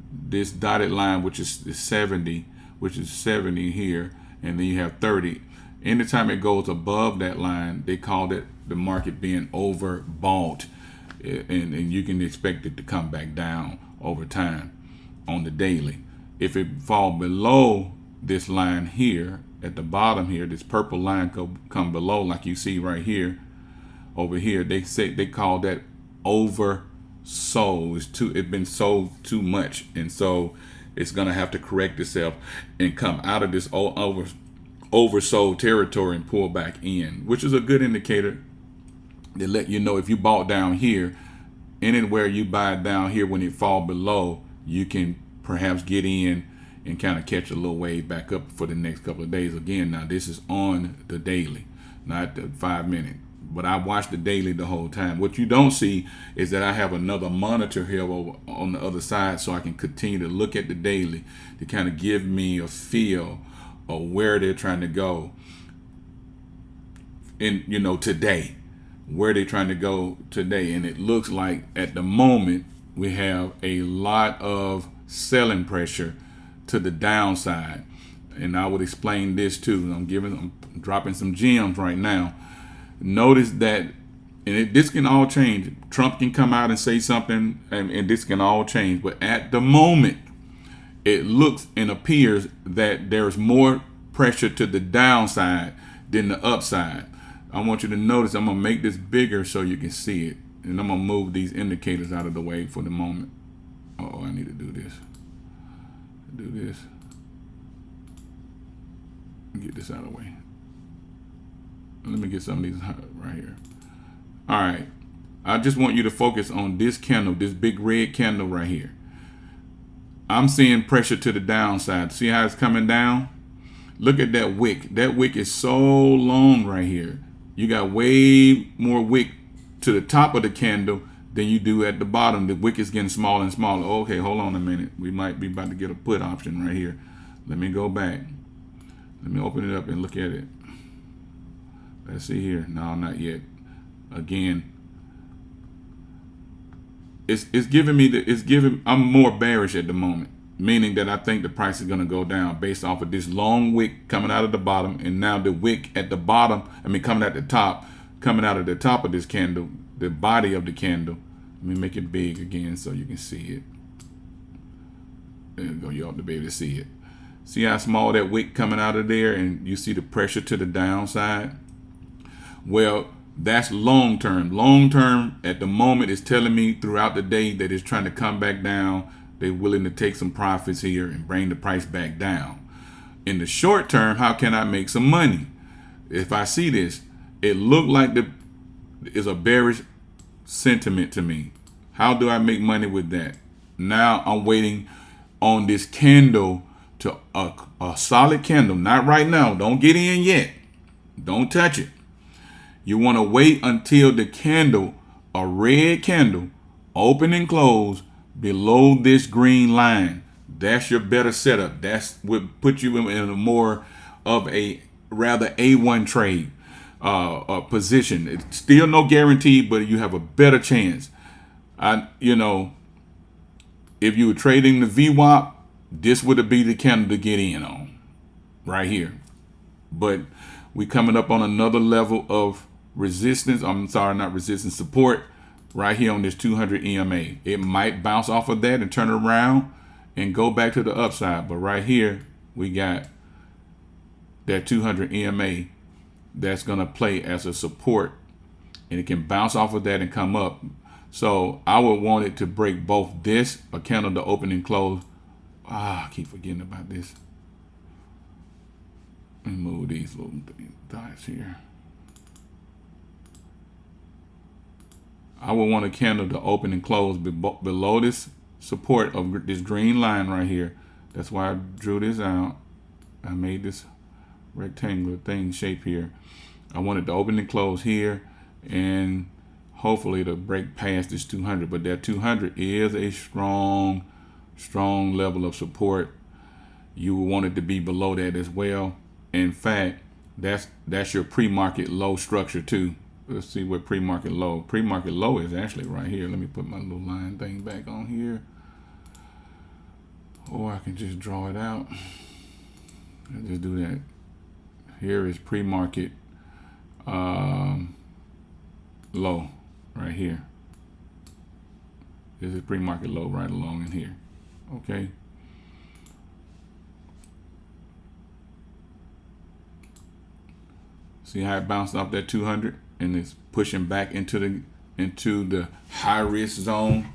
A: this dotted line, which is 70, here, and then you have 30. Anytime it goes above that line, they call it the market being overbought. And you can expect it to come back down over time on the daily. If it fall below this line here at the bottom here, this purple line come below, like you see right here, over here, they call that oversold. It's been sold too much, and so it's gonna have to correct itself and come out of this oversold territory and pull back in, which is a good indicator. They let you know if you bought down here, anywhere you buy down here, when it fall below, you can perhaps get in and kind of catch a little wave back up for the next couple of days. Again, now this is on the daily, not the 5 minute. But I watch the daily the whole time. What you don't see is that I have another monitor here over on the other side, so I can continue to look at the daily to kind of give me a feel of where they're trying to go in, today. Where they're trying to go today. And it looks like at the moment we have a lot of selling pressure to the downside. And I would explain this too. I'm dropping some gems right now. Notice that, and this can all change. Trump can come out and say something, and this can all change. But at the moment, it looks and appears that there's more pressure to the downside than the upside. I want you to notice I'm going to make this bigger so you can see it. And I'm going to move these indicators out of the way for the moment. Oh, I need to do this. Do this. Get this out of the way. Let me get some of these right here. All right. I just want you to focus on this candle, this big red candle right here. I'm seeing pressure to the downside. See how it's coming down? Look at that wick. That wick is so long right here. You got way more wick to the top of the candle than you do at the bottom. The wick is getting smaller and smaller. Okay, hold on a minute. We might be about to get a put option right here. Let me go back. Let me open it up and look at it. Let's see here. No, not yet. Again, it's giving me I'm more bearish at the moment, meaning that I think the price is going to go down based off of this long wick coming out of the bottom, and now the wick at the bottom, coming out of the top of this candle, the body of the candle. Let me make it big again so you can see it. There you go. You ought to be able to see it. See how small that wick coming out of there, and you see the pressure to the downside? Well, that's long term. Long term at the moment is telling me throughout the day that it's trying to come back down. They're willing to take some profits here and bring the price back down. In the short term, how can I make some money? If I see this, it looked like is a bearish sentiment to me. How do I make money with that? Now I'm waiting on this candle to a solid candle. Not right now. Don't get in yet. Don't touch it. You want to wait until the candle, a red candle, open and close below this green line. That's your better setup. That's what put you in a more of a rather A1 trade position. It's still no guarantee, but you have a better chance. If you were trading the VWAP, this would be the candle to get in on right here. But we coming up on another level of resistance. I'm sorry, not resistance, support right here on this 200 EMA. It might bounce off of that and turn around and go back to the upside. But right here, we got that 200 EMA that's going to play as a support, and it can bounce off of that and come up. So I would want it to break both this, a candle to open and close. I keep forgetting about this. Let me move these little dots here. I would want a candle to open and close below this support of this green line right here. That's why I drew this out. I made this rectangular thing shape here. I wanted to open and close here, and hopefully to break past this 200. But that 200 is a strong level of support. You will want it to be below that as well. In fact, that's your pre-market low structure too. Let's see what pre-market low. Pre-market low is actually right here. Let me put my little line thing back on here. Or I can just draw it out. I'll just do that. Here is pre-market low right here. This is pre-market low right along in here. Okay. See how it bounced off that 200 and it's pushing back into the high risk zone.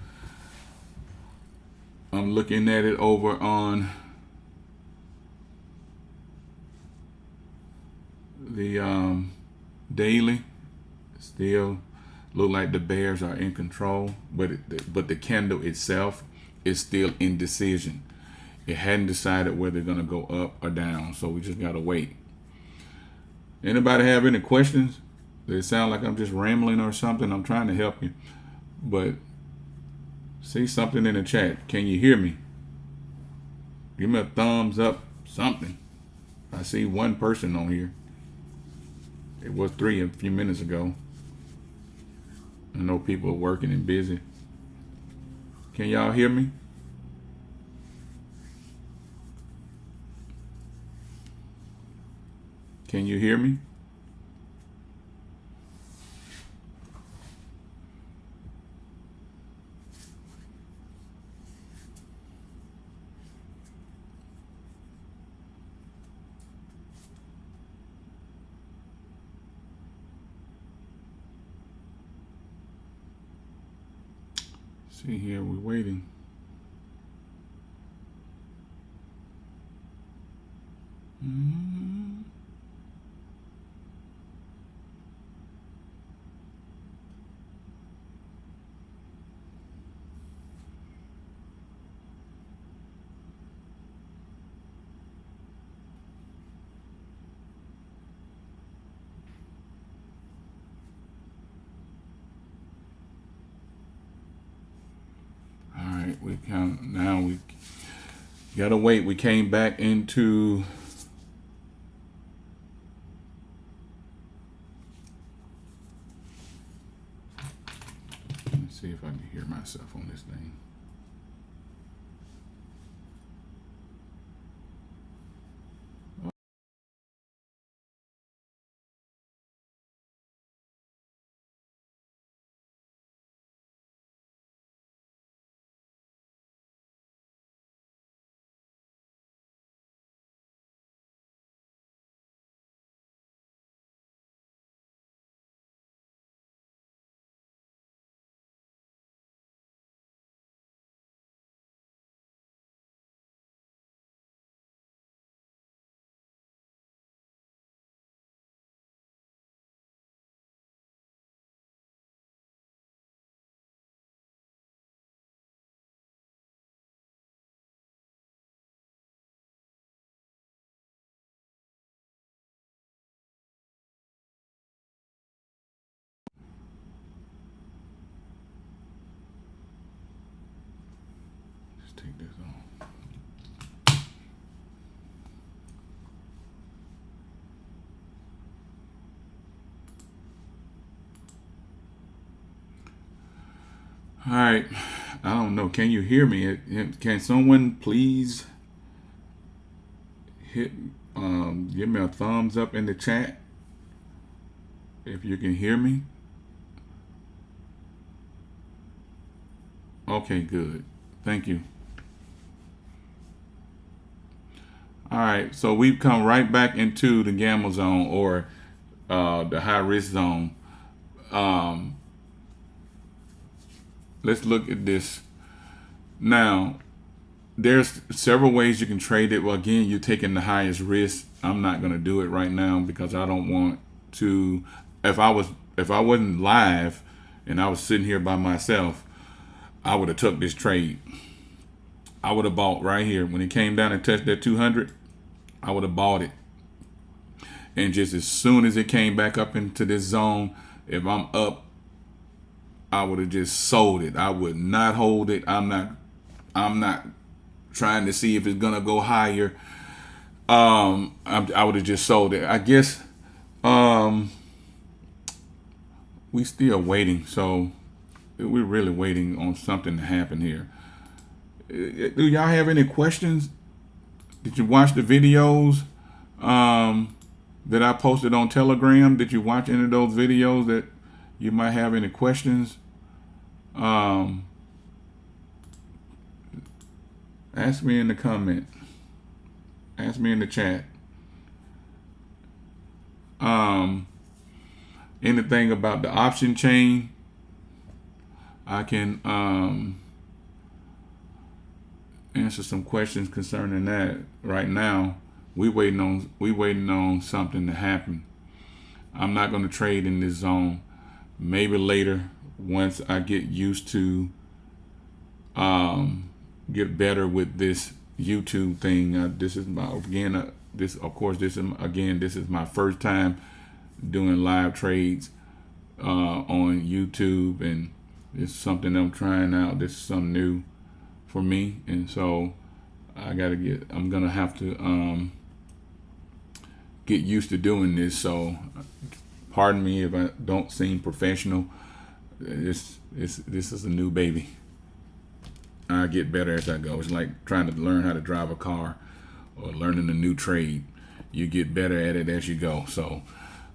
A: I'm looking at it over on the daily. Still look like the bears are in control, but the candle itself is still in decision. It hadn't decided whether they're gonna go up or down, so we just gotta wait. Anybody have any questions? They sound like I'm just rambling or something. I'm trying to help you, but say something in the chat. Can you hear me? Give me a thumbs up, something. I see one person on here. It was 3 a few minutes ago. I know people are working and busy. Can y'all hear me? Can you hear me? See here, we're waiting. All right, we gotta wait. We came back into let's see if I can hear myself on this thing. Let's take this off. All right, I don't know. Can you hear me? Can someone please hit give me a thumbs up in the chat if you can hear me? Okay, good. Thank you. All right, so we've come right back into the gamma zone, or the high risk zone. Let's look at this. Now, there's several ways you can trade it. Well, again, you're taking the highest risk. I'm not going to do it right now because I don't want to. If I wasn't live and I was sitting here by myself, I would have took this trade. I would have bought right here when it came down and touched that 200. I would have bought it, and just as soon as it came back up into this zone, if I'm up, I would have just sold it. I would not hold it. I'm not trying to see if it's gonna go higher. I would have just sold it. I guess we still waiting, so we're really waiting on something to happen here. Do y'all have any questions? Did you watch the videos that I posted on Telegram? Did you watch any of those videos that you might have any questions? Ask me in the comment. Ask me in the chat. Anything about the option chain, I can answer some questions concerning that. Right now, we waiting on something to happen. I'm not going to trade in this zone. Maybe later, once I get used to get better with this YouTube thing. This is my this is my first time doing live trades on YouTube, and it's something I'm trying out. This is something new for me, and so I'm gonna have to get used to doing this. So pardon me if I don't seem professional. This is a new baby. I get better as I go. It's like trying to learn how to drive a car or learning a new trade. You get better at it as you go. So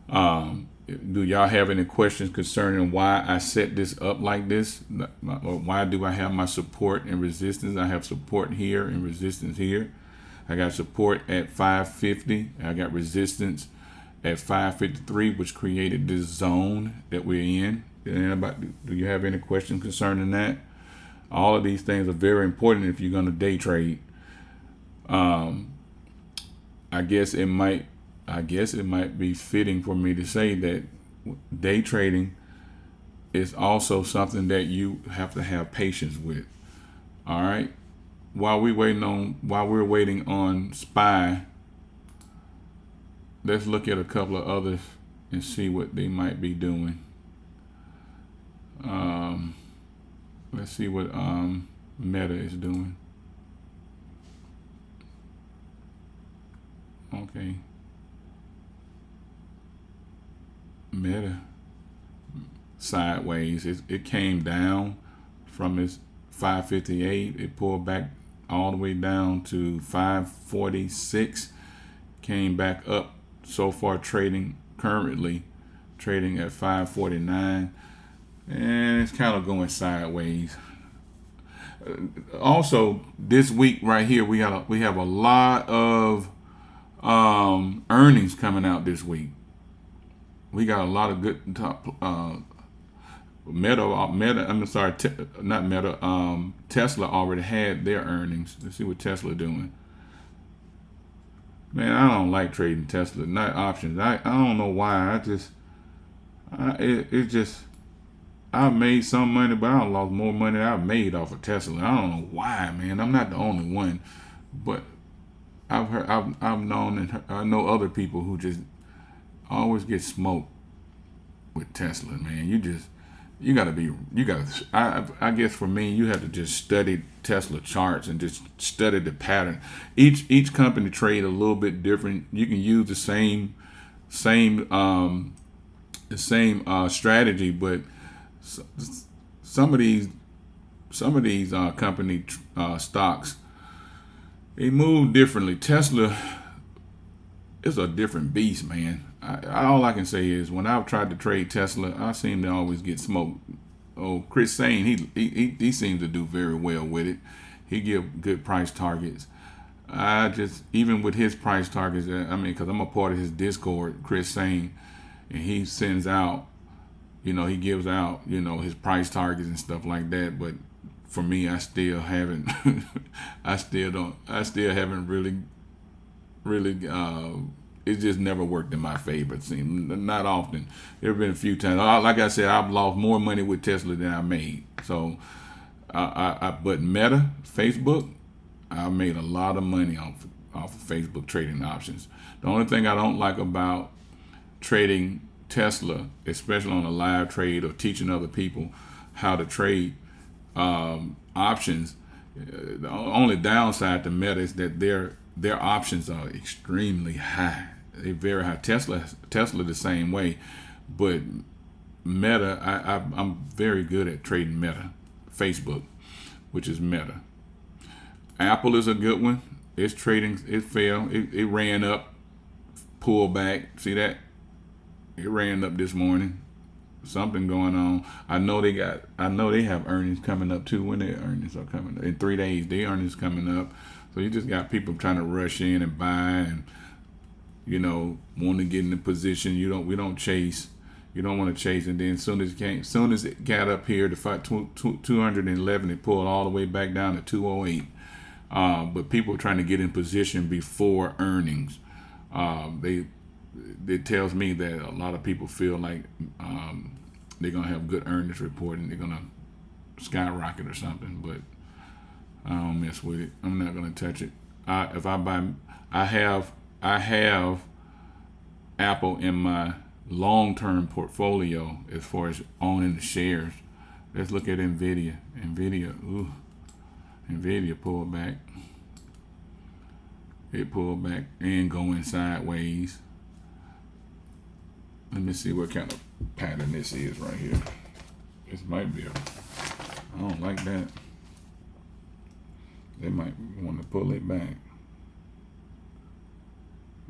A: do y'all have any questions concerning why I set this up like this? Or why do I have my support and resistance? I have support here and resistance here. I got support at 550. I got resistance at 553, which created this zone that we're in. Do you have any questions concerning that? All of these things are very important if you're going to day trade. Um, I guess it might be fitting for me to say that day trading is also something that you have to have patience with. All right. While we're waiting on SPY, let's look at a couple of others and see what they might be doing. Let's see what Meta is doing. Okay. Meta sideways. It came down from its 558. It pulled back all the way down to 546. Came back up. So far, currently trading at 549, and it's kind of going sideways. Also, this week right here, we have a lot of earnings coming out this week. We got a lot of good top Tesla already had their earnings. Let's see what Tesla doing. Man, I don't like trading Tesla, not options. I don't know why. I made some money, but I lost more money than I've made off of Tesla. I don't know why, man. I'm not the only one, but I've known and I know other people who just always get smoked with Tesla, man. I guess for me, you have to just study Tesla charts and just study the pattern. Each company trade a little bit different. You can use the same strategy, but some of these company stocks, they move differently. Tesla is a different beast, man. All I can say is when I've tried to trade Tesla, I seem to always get smoked. Oh, Chris Sane, he seems to do very well with it. He give good price targets. Even with his price targets, because I'm a part of his Discord, Chris Sane, and he sends out, he gives out, his price targets and stuff like that. But for me, I still haven't, I still haven't really, it just never worked in my favor. It seems not often. There have been a few times. Like I said, I've lost more money with Tesla than I made. So, but Meta, Facebook, I made a lot of money off of Facebook trading options. The only thing I don't like about trading Tesla, especially on a live trade or teaching other people how to trade options, the only downside to Meta is that their options are extremely high. They're very high. Tesla the same way, but Meta, I'm very good at trading Meta. Facebook, which is Meta. Apple is a good one. It's trading. It fell. It ran up, pulled back. See that? It ran up this morning. Something going on. I know they have earnings coming up too. When their earnings are coming up in 3 days, their earnings coming up. So you just got people trying to rush in and buy and want to get in the position. We don't chase. You don't want to chase, and then as soon as it got up here to 211, it pulled all the way back down to 208. But people are trying to get in position before earnings. It tells me that a lot of people feel like they're gonna have good earnings report and they're gonna skyrocket or something. But I don't mess with it. I'm not gonna touch it. I have Apple in my long-term portfolio as far as owning the shares. Let's look at Nvidia. Nvidia pulled back. It pulled back and going sideways. Let me see what kind of pattern this is right here. This might be I don't like that. They might want to pull it back.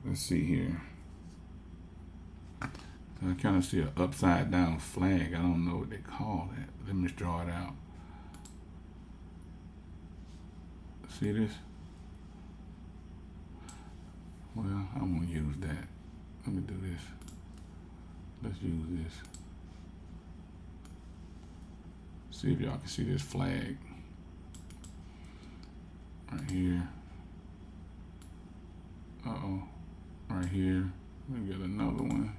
A: Let's see here. I kind of see an upside down flag. I don't know what they call that. Let me draw it out. See this? Well, I won't use that. Let me do this. Let's use this. See if y'all can see this flag. right here. Right here. We get another one.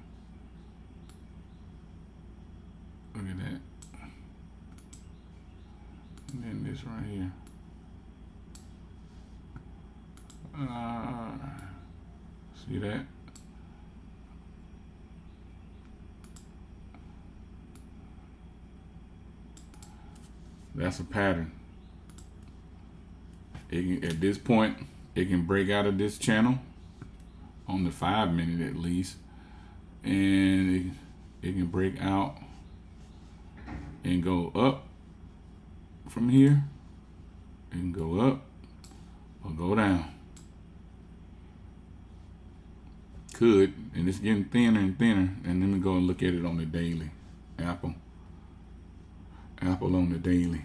A: Look at that. And then this right here. See that? That's a pattern. At this point, it can break out of this channel on the 5 minute at least, and it can break out and go up from here. It can go up or go down. Could, and it's getting thinner and thinner. And let me go and look at it on the daily. Apple on the daily.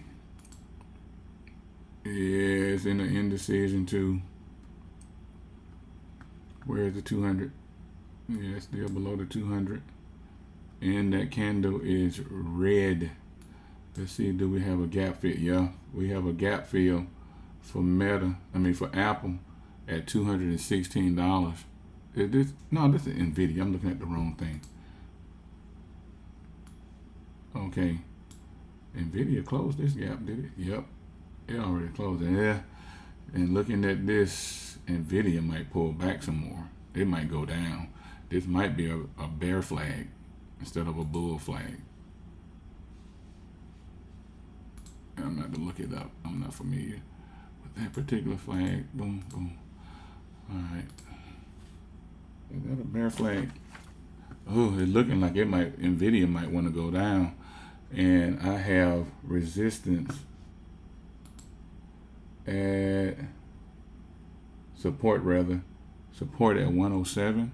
A: Yeah, it's in the indecision too. Where's the 200? Yeah, it's still below the 200. And that candle is red. Let's see, do we have a gap fill? Yeah, we have a gap fill for for Apple at $216. Is this? No, this is Nvidia. I'm looking at the wrong thing. Okay. Nvidia closed this gap, did it? Yep. It already closed it. Yeah. And looking at this, Nvidia might pull back some more. It might go down. This might be a bear flag instead of a bull flag. I'm going to look it up. I'm not familiar with that particular flag. Boom, boom. All right. Is that a bear flag? Oh, it's looking like Nvidia might want to go down. And I have resistance at support at 107.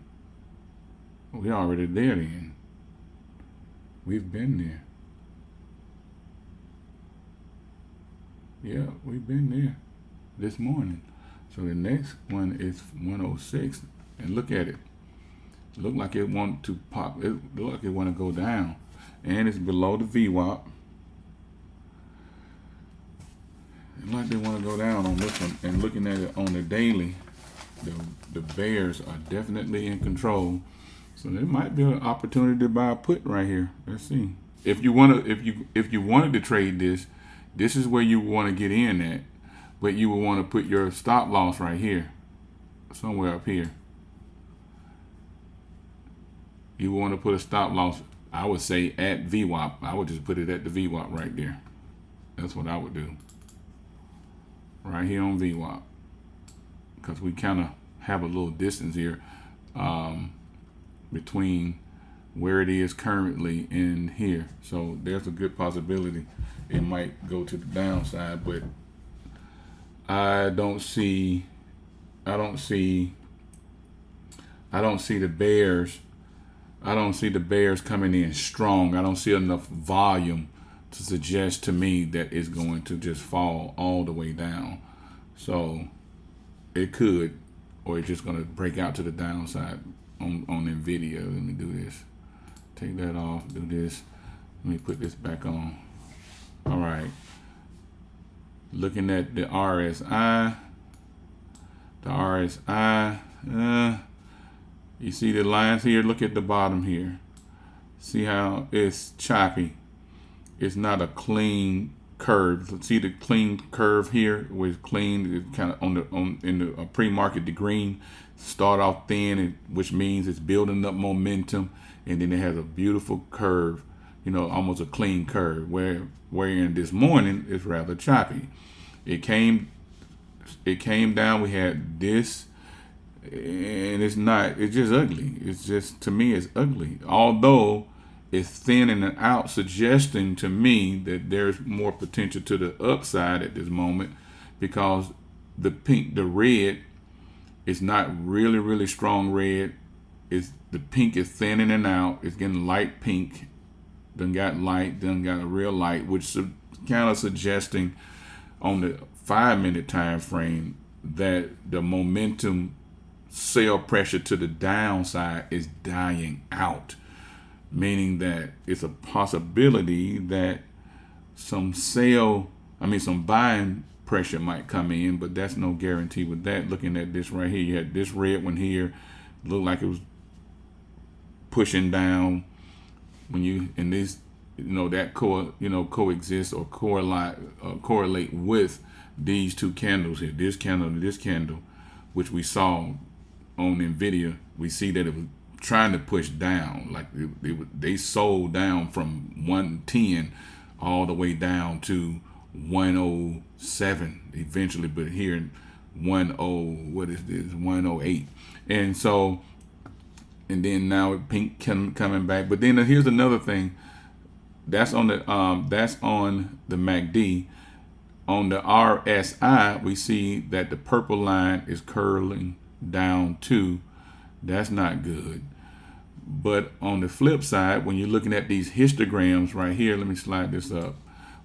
A: We're already there then. We've been there. Yeah, we've been there this morning. So the next one is 106. And look at it. Look like it want to pop. It look like it want to go down. And it's below the VWAP. It like they want to go down on this one. And looking at it on the daily, the bears are definitely in control. So there might be an opportunity to buy a put right here. Let's see. If you wanted to trade this is where you want to get in at. But you would want to put your stop loss right here, somewhere up here. You want to put a stop loss, I would say, at VWAP. I would just put it at the VWAP right there. That's what I would do. Right here on VWAP. Because we kind of have a little distance here between where it is currently and here. So there's a good possibility it might go to the downside, but I don't see the bears. I don't see the bears coming in strong. I don't see enough volume to suggest to me that it's going to just fall all the way down. So it could, or it's just going to break out to the downside on Nvidia. Let me do this. Take that off. Do this. Let me put this back on. All right. Looking at the RSI. The RSI. You see the lines here? Look at the bottom here. See how it's choppy? It's not a clean curve. See the clean curve here, where it's clean. It's kind of in the pre-market. The green start off thin, which means it's building up momentum, and then it has a beautiful curve. Almost a clean curve. Wherein this morning it's rather choppy. It came down. We had this. And it's just ugly. It's just, to me, it's ugly. Although it's thinning out, suggesting to me that there's more potential to the upside at this moment, because the red is not really, really strong red. The pink is thinning out. It's getting light pink. Then got light, then got a real light, which kind of suggesting on the 5 minute time frame that the momentum sell pressure to the downside is dying out, meaning that it's a possibility that some buying pressure might come in, but that's no guarantee with that. Looking at this right here, you had this red one here, looked like it was pushing down. When you in this, that coexist or correlate with these two candles here, this candle and this candle, which we saw on NVIDIA. We see that it was trying to push down, like they sold down from 110 all the way down to 107 eventually, but here in 108, and so, and then now pink coming back. But then here's another thing. That's on the MACD. On the RSI, we see that the purple line is curling down too. That's not good. But on the flip side, when you're looking at these histograms right here, let me slide this up.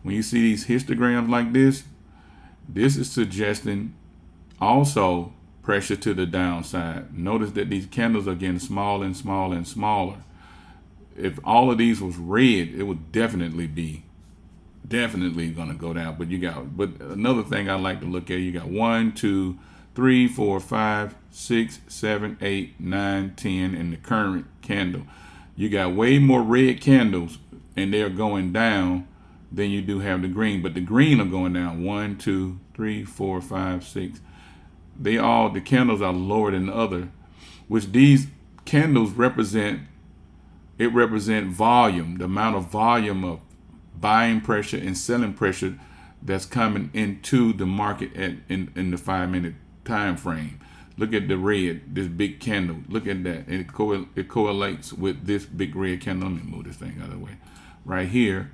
A: When you see these histograms like this is suggesting also pressure to the downside. Notice that these candles are getting smaller and smaller and smaller. If all of these was red, it would definitely gonna go down. But another thing I like to look at, you got 1, 2, 3, 4, 5, 6, 7, 8, 9, 10 in the current candle. You got way more red candles and they're going down than you do have the green. But the green are going down. 1, 2, 3, 4, 5, 6. The candles are lower than the other, which these candles represent volume, the amount of volume of buying pressure and selling pressure that's coming into the market in the 5-minute time frame. Look at the red, this big candle. Look at that. It correlates with this big red candle. Let me move this thing out of the way. Right here,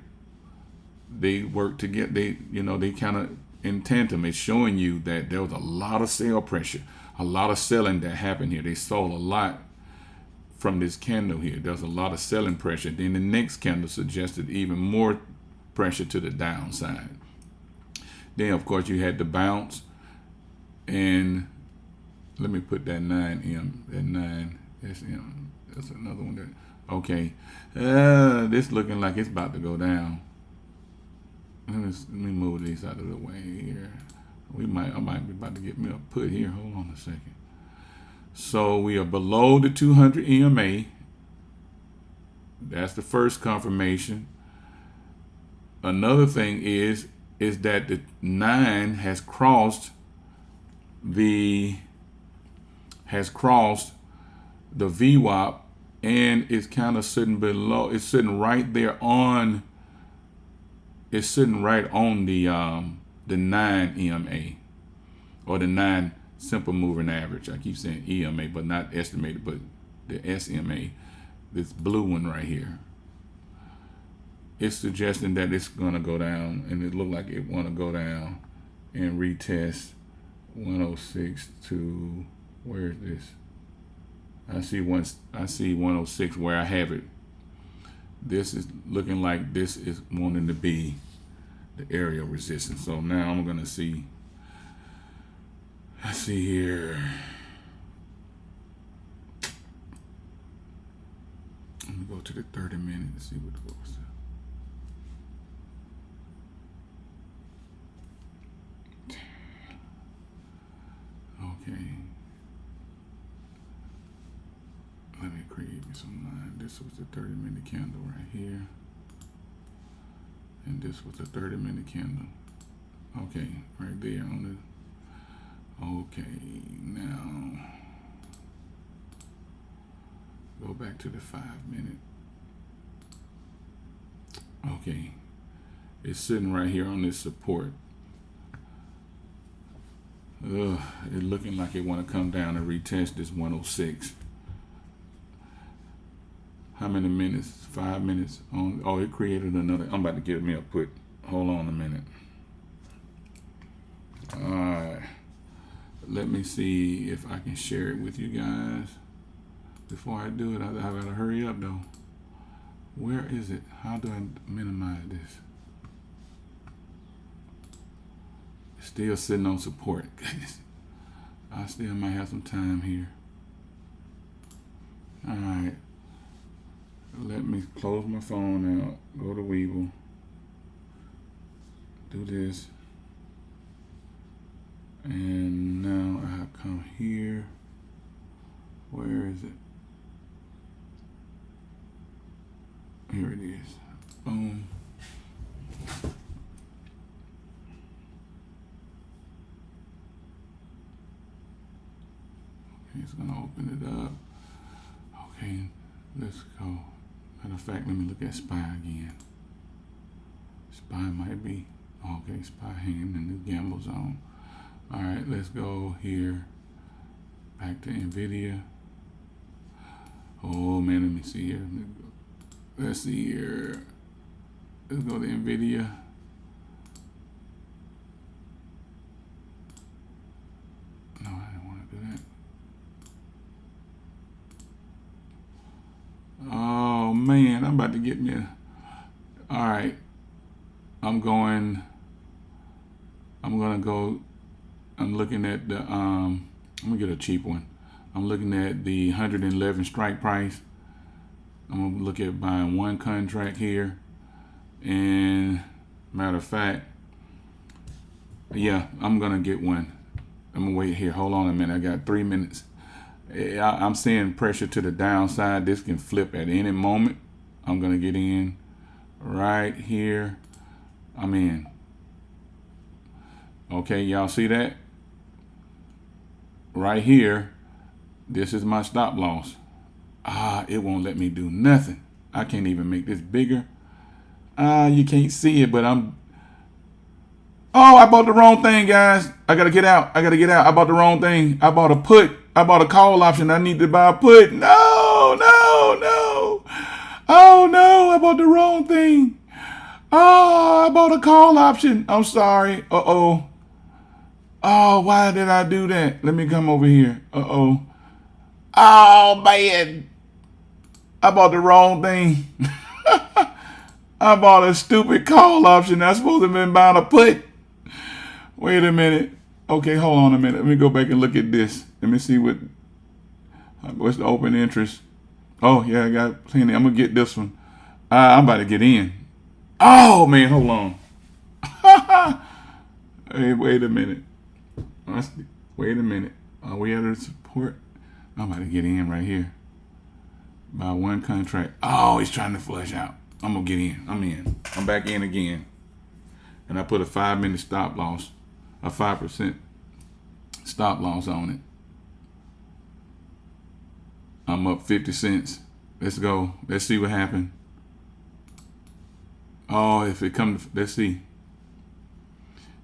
A: they work together. They kind of in tandem. It's showing you that there was a lot of sell pressure, a lot of selling that happened here. They sold a lot from this candle here. There's a lot of selling pressure. Then the next candle suggested even more pressure to the downside. Then of course you had the bounce, and let me put that 9M, that 9SM. That's another one that, okay. This looking like it's about to go down. Let me move these out of the way here. I might be about to get me a put here. Hold on a second. So we are below the 200 EMA. That's the first confirmation. Another thing is that the 9 has crossed the VWAP, and it's kind of sitting below. It's sitting right there on. It's sitting right on the 9 EMA, or the 9 simple moving average. I keep saying EMA, but not estimated, but the SMA, this blue one right here. It's suggesting that it's going to go down, and it looked like it want to go down and retest 106 to, where is this? I see 106 where I have it. This is looking like this is wanting to be the area of resistance. So now I'm going to see. I see here. Let me go to the 30 minutes and see what it goes. Okay. Let me create me some line. This was the 30-minute candle right here. And this was the 30-minute candle. Okay, right there on the. Okay, now go back to the 5-minute. Okay, it's sitting right here on this support. It's looking like it want to come down and retest this 106. How many minutes? 5 minutes on. Oh, it created another. I'm about to get me a put. Hold on a minute. All right. Let me see if I can share it with you guys. Before I do it, I gotta hurry up though. Where is it? How do I minimize this? It's still sitting on support. Goodness. I still might have some time here. All right. Let me close my phone out. Go to Webull. Do this. And now I come here. Where is it? Here it is. Boom. It's gonna open it up. Okay, let's go. Matter of fact, let me look at SPY again. SPY might be, okay, SPY hanging in the gamble zone. All right, let's go here. Back to NVIDIA. Oh man, let me see here. Let's see here. Let's go to NVIDIA. No, I didn't want to do that. Oh man, I'm about to get me all right. I'm gonna go, I'm looking at the, I'm gonna get a cheap one. I'm looking at the 111 strike price. I'm gonna look at buying one contract here. And matter of fact, yeah, I'm gonna get one. I'm gonna wait here. Hold on a minute. I got 3 minutes. I'm seeing pressure to the downside. This can flip at any moment. I'm gonna get in right here. I'm in. Okay, y'all see that? Right here, this is my stop loss. It won't let me do nothing. I can't even make this bigger. You can't see it, but I'm... Oh, I bought the wrong thing, guys. I gotta get out. I bought the wrong thing. I bought a put. I bought a call option. I need to buy a put. No, no, no. Oh, no, I bought the wrong thing. Oh, I bought a call option. I'm sorry. Uh-oh. Oh, why did I do that? Let me come over here. Uh-oh. Oh, man. I bought the wrong thing. I bought a stupid call option. I supposed to have been buying a put. Wait a minute. Okay, hold on a minute. Let me go back and look at this. Let me see what's the open interest. Oh, yeah, I got plenty. I'm going to get this one. I'm about to get in. Oh, man, hold on. Hey, wait a minute. Wait a minute. Are we at a support? I'm about to get in right here. Buy one contract. Oh, he's trying to flush out. I'm going to get in. I'm in. I'm back in again. And I put a 5-minute stop loss, a 5% stop loss on it. I'm up 50 cents. Let's go. Let's see what happened. Oh, if it comes, let's see.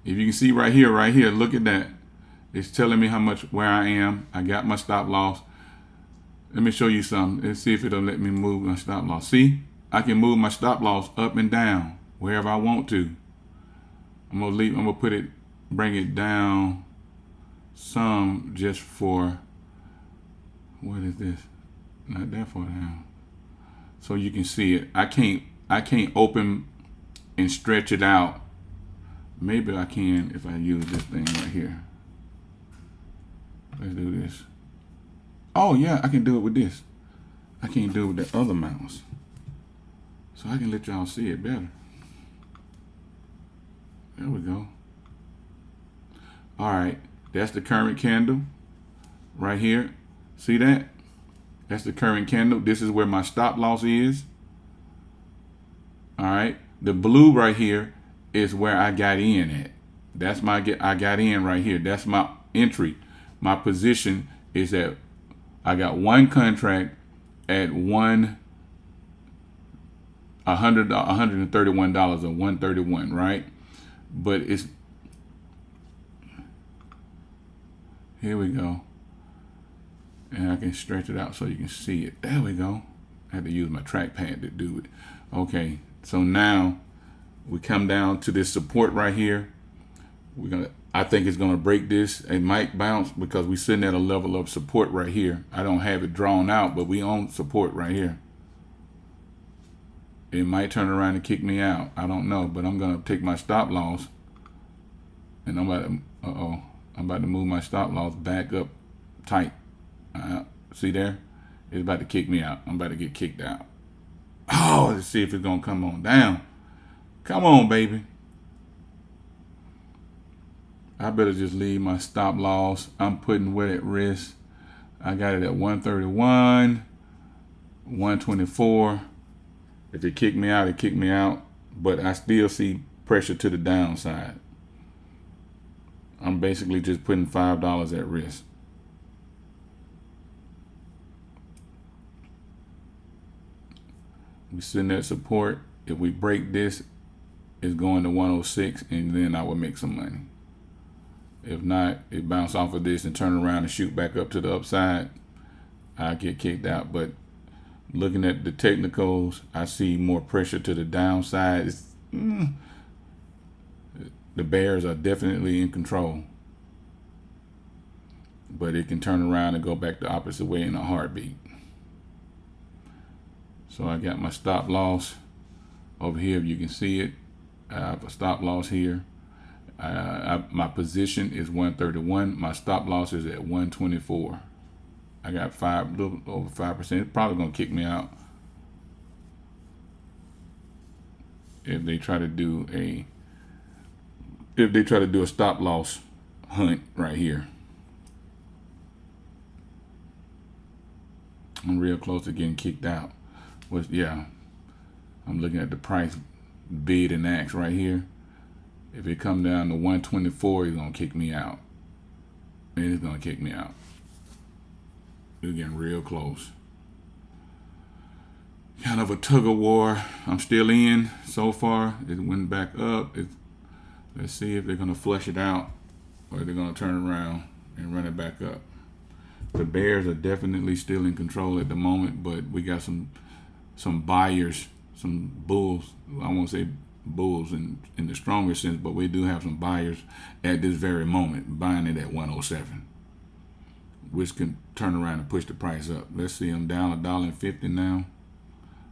A: If you can see right here, look at that. It's telling me how much, where I am. I got my stop loss. Let me show you something. Let's see if it'll let me move my stop loss. See, I can move my stop loss up and down wherever I want to. I'm gonna put it, bring it down some just for, what is this? Not that far down. So you can see it. I can't open and stretch it out. Maybe I can if I use this thing right here. Let's do this. Oh yeah, I can do it with this. I can't do it with the other mouse. So I can let y'all see it better. There we go. All right, that's the current candle right here. See that? That's the current candle. This is where my stop loss is. All right, the blue right here is where I got in at. That's my I got in right here. That's my entry. My position is that I got one contract at $131 or 131, right? But it's, here we go. And I can stretch it out so you can see it. There we go. I had to use my trackpad to do it. Okay, so now we come down to this support right here. I think it's gonna break this. It might bounce because we're sitting at a level of support right here. I don't have it drawn out, but we own support right here. It might turn around and kick me out. I don't know, but I'm gonna take my stop loss, and I'm about to move my stop loss back up tight. See there? It's about to kick me out. I'm about to get kicked out. Oh, let's see if it's gonna come on down. Come on, baby. I better just leave my stop loss. I'm putting what at risk. I got it at 131, 124. If it kicked me out, it kicked me out. But I still see pressure to the downside. I'm basically just putting $5 at risk. We sitting at support. If we break this, it's going to 106, and then I will make some money. If not, it bounce off of this and turn around and shoot back up to the upside, I get kicked out. But looking at the technicals, I see more pressure to the downside. The bears are definitely in control, but it can turn around and go back the opposite way in a heartbeat. So I got my stop loss over here. If you can see it, I have a stop loss here. My position is 131. My stop loss is at 124. I got a little over 5%. It's probably gonna kick me out if they try to do a stop loss hunt right here. I'm real close to getting kicked out. Yeah, I'm looking at the price bid and ask right here. If it come down to 124, he's gonna kick me out. It's gonna kick me out. We're getting real close. Kind of a tug of war. I'm still in so far. It went back up. Let's see if they're gonna flush it out or they're gonna turn around and run it back up. The bears are definitely still in control at the moment, but we got some buyers, some bulls. I won't say bulls in the stronger sense, but we do have some buyers at this very moment buying it at 107, which can turn around and push the price up. Let's see, I'm down $1.50 now.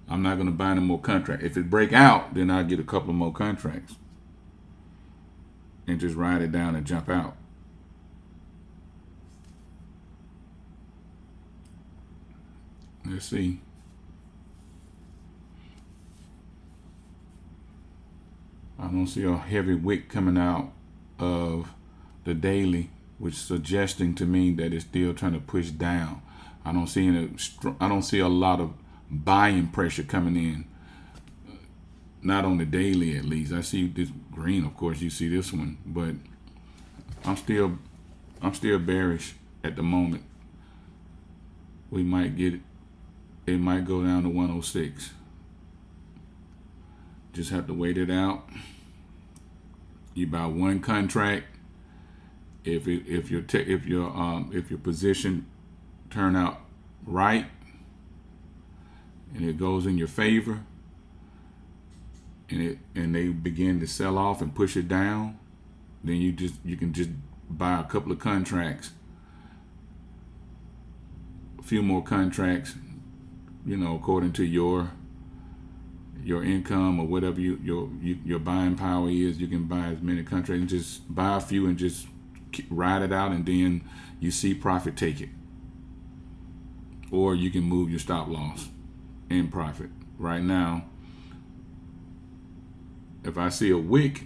A: I'm not going to buy any more contracts. If it break out, then I'll get a couple of more contracts and just ride it down and jump out. Let's see. I don't see a heavy wick coming out of the daily, which is suggesting to me that it's still trying to push down. I don't see a lot of buying pressure coming in. Not on the daily, at least. I see this green, of course. You see this one, but I'm still bearish at the moment. We might get it. It might go down to 106. Just have to wait it out. You buy one contract. If your position turn out right and it goes in your favor, and they begin to sell off and push it down, then you can just buy a couple of contracts, a few more contracts, according to your income or whatever your buying power is. You can buy as many contracts and just buy a few and just ride it out, and then you see profit, take it. Or you can move your stop loss in profit. Right now, if I see a wick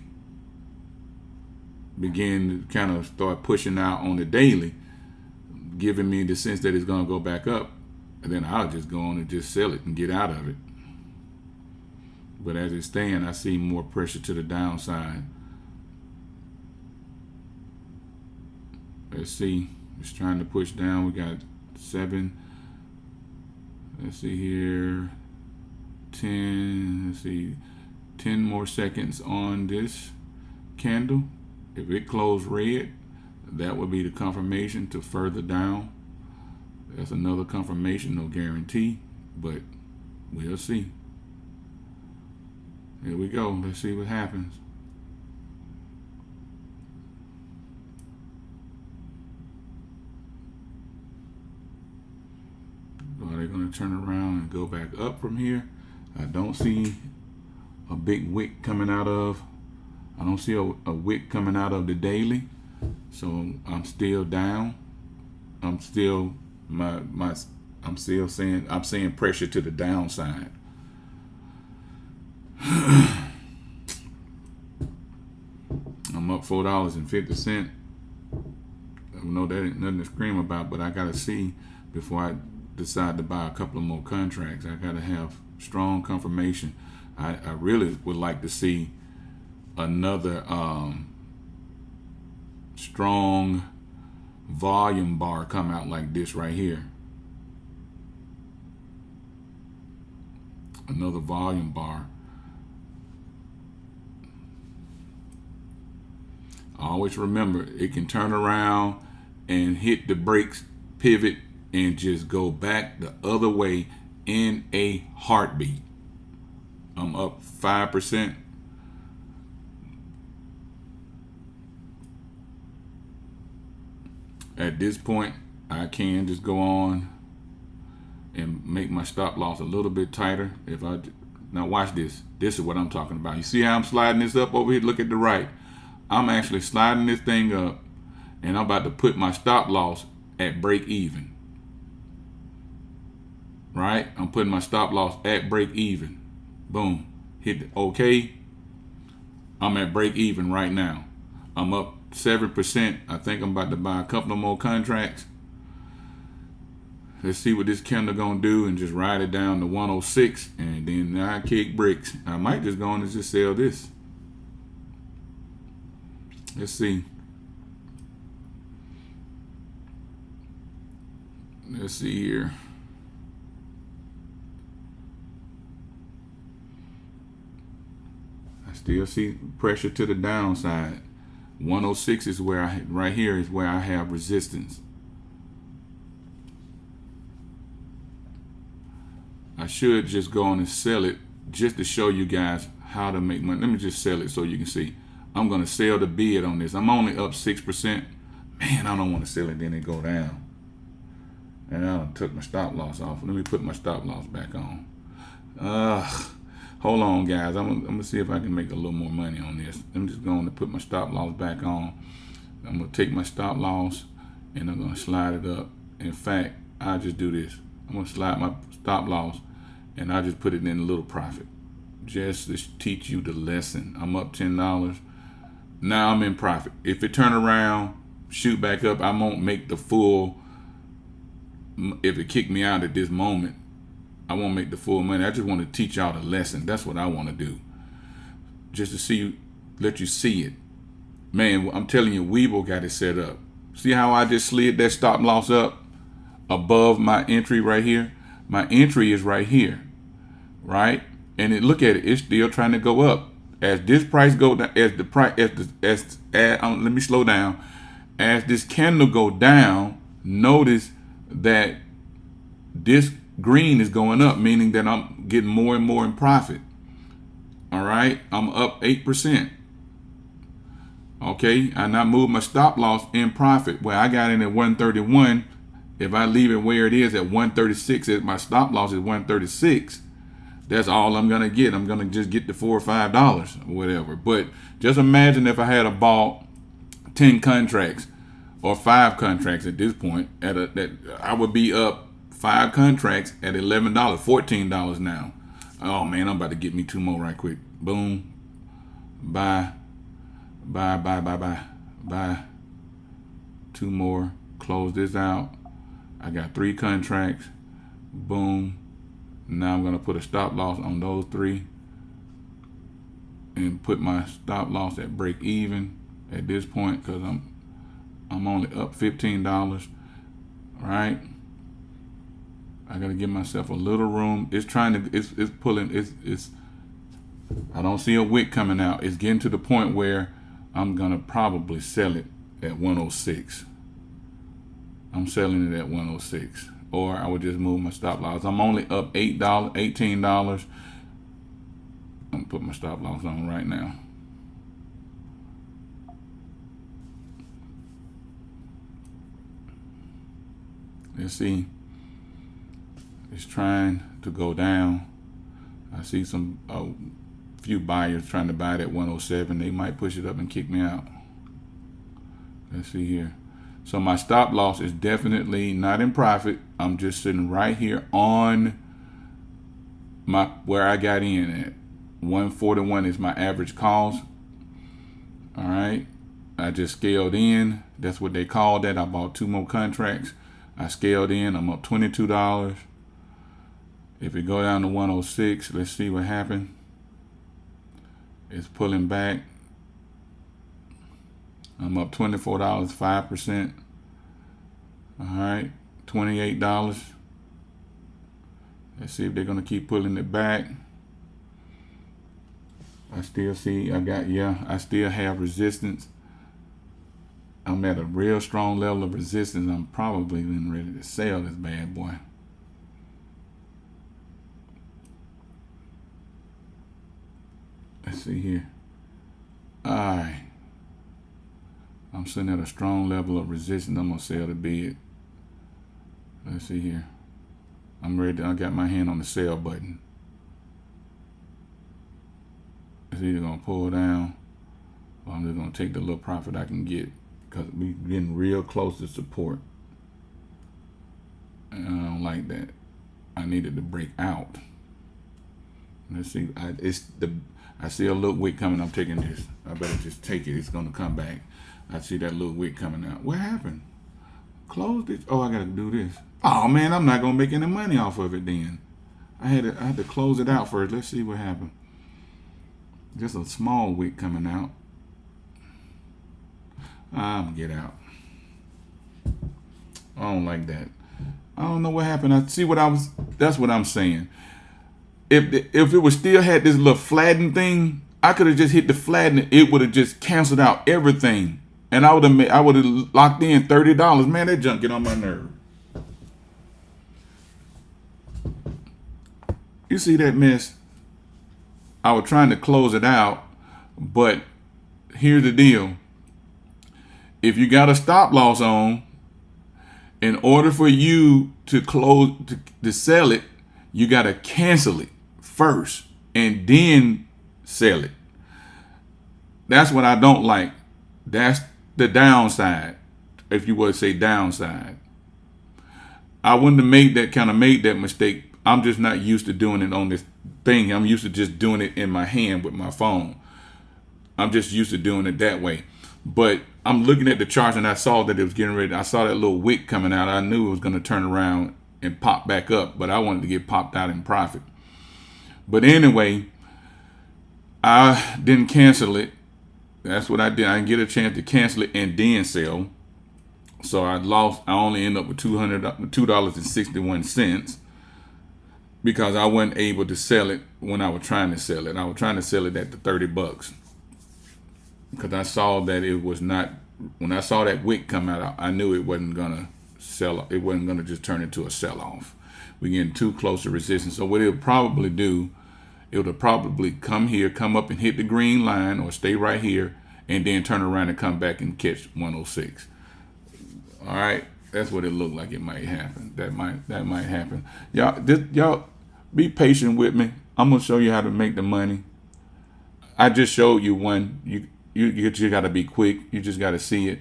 A: begin to kind of start pushing out on the daily, giving me the sense that it's going to go back up, and then I'll just go on and just sell it and get out of it. But as it stands, I see more pressure to the downside. Let's see. It's trying to push down. We got 7. Let's see here. 10. Let's see. 10 more seconds on this candle. If it closed red, that would be the confirmation to further down. That's another confirmation, no guarantee, but we'll see. Here we go. Let's see what happens. Are they going to turn around and go back up from here? I don't see a big wick coming out of. I don't see a wick coming out of the daily. So I'm still down. I'm still saying pressure to the downside. I'm up $4.50. I know that ain't nothing to scream about, but I gotta see before I decide to buy a couple of more contracts. I gotta have strong confirmation. I really would like to see another strong volume bar come out like this right here. Another volume bar. Always remember, it can turn around and hit the brakes, pivot, and just go back the other way in a heartbeat. I'm up 5%. At this point, I can just go on and make my stop loss a little bit tighter. Now watch this. This is what I'm talking about. You see how I'm sliding this up over here? Look at the right. I'm actually sliding this thing up, and I'm about to put my stop loss at break even. Right? I'm putting my stop loss at break even. Boom. Hit the OK. I'm at break even right now. I'm up 7%. I think I'm about to buy a couple of more contracts. Let's see what this candle gonna do and just ride it down to 106, and then I kick bricks. I might just go on and just sell this. Let's see. Let's see here. I still see pressure to the downside. 106 is where right here is where I have resistance. I should just go on and sell it just to show you guys how to make money. Let me just sell it so you can see. I'm going to sell the bid on this. I'm only up 6%. Man, I don't want to sell it, then it go down. And I took my stop loss off. Let me put my stop loss back on. Hold on, guys. I'm going to see if I can make a little more money on this. I'm just going to put my stop loss back on. I'm going to take my stop loss and I'm going to slide it up. In fact, I'll just do this. I'm going to slide my stop loss and I just put it in a little profit. Just to teach you the lesson. I'm up $10. Now I'm in profit. If it turn around, shoot back up, I won't make the full. If it kicked me out at this moment, I won't make the full money. I just want to teach y'all the lesson. That's what I want to do. Just to see, let you see it. Man, I'm telling you, Webull got it set up. See how I just slid that stop loss up above my entry right here? My entry is right here, right? And look at it, it's still trying to go up. As this price go down, let me slow down. As this candle go down, notice that this green is going up, meaning that I'm getting more and more in profit. All right, I'm up 8%. Okay, and I moved my stop loss in profit. Where I got in at 131. If I leave it where it is at 136, if my stop loss is 136, that's all I'm gonna get. I'm gonna just get the $4 or $5 or whatever. But just imagine if I had bought 10 contracts or 5 contracts at this point, that I would be up 5 contracts at $11, $14 now. Oh man, I'm about to get me 2 more right quick. Boom. Buy. 2 more. Close this out. I got 3 contracts. Boom. Now I'm going to put a stop loss on those 3 and put my stop loss at break even at this point, because I'm only up $15. Right? I got to give myself a little room. It's trying to, it's pulling, it's I don't see a wick coming out. It's getting to the point where I'm going to probably sell it at 106. I'm selling it at 106. Or I would just move my stop loss. I'm only up $8, $18. I'm gonna put my stop loss on right now. Let's see. It's trying to go down. I see some few buyers trying to buy it at 107. They might push it up and kick me out. Let's see here. So my stop loss is definitely not in profit. I'm just sitting right here on my where I got in at. 141 is my average cost. All right. I just scaled in. That's what they call that. I bought 2 more contracts. I scaled in. I'm up $22. If it go down to 106, let's see what happened. It's pulling back. I'm up $24, 5%. All right, $28. Let's see if they're gonna keep pulling it back. I still see, I still have resistance. I'm at a real strong level of resistance. I'm probably been ready to sell this bad boy. Let's see here. All right. I'm sitting at a strong level of resistance. I'm gonna sell the bid. Let's see here. I'm ready. I got my hand on the sell button. It's either gonna pull down, or I'm just gonna take the little profit I can get, because we're getting real close to support, and I don't like that. I needed to break out. Let's see. I see a little wick coming. I'm taking this. I better just take it. It's gonna come back. I see that little wick coming out. What happened? Close this. Oh, I gotta do this. Oh man, I'm not gonna make any money off of it then. I had to close it out first. Let's see what happened. Just a small wick coming out. I'm gonna get out. I don't like that. I don't know what happened. That's what I'm saying. If it was still had this little flatten thing, I could have just hit the flatten. It would have just canceled out everything, and I would have locked in $30. Man, that junk get on my nerve. You see that mess? I was trying to close it out, but here's the deal. If you got a stop loss on, in order for you to close to sell it, you got to cancel it first and then sell it. That's what I don't like. That's the downside, if you would say downside. I wouldn't have made that mistake. I'm just not used to doing it on this thing. I'm used to just doing it in my hand with my phone. I'm just used to doing it that way. But I'm looking at the charts and I saw that it was getting ready. I saw that little wick coming out. I knew it was going to turn around and pop back up, but I wanted to get popped out in profit. But anyway, I didn't cancel it. That's what I did. I didn't get a chance to cancel it and then sell. So I only ended up with $2.61 because I wasn't able to sell it when I was trying to sell it. I was trying to sell it at the $30 because I saw that it was not. When I saw that wick come out, I knew it wasn't gonna sell. It wasn't gonna just turn into a sell-off. We're getting too close to resistance. So what it'll probably do, it'll probably come here, come up and hit the green line, or stay right here, and then turn around and come back and catch 106. All right, that's what it looked like. It might happen. That might happen. Y'all be patient with me. I'm gonna show you how to make the money. I just showed you one. You got to be quick. You just got to see it.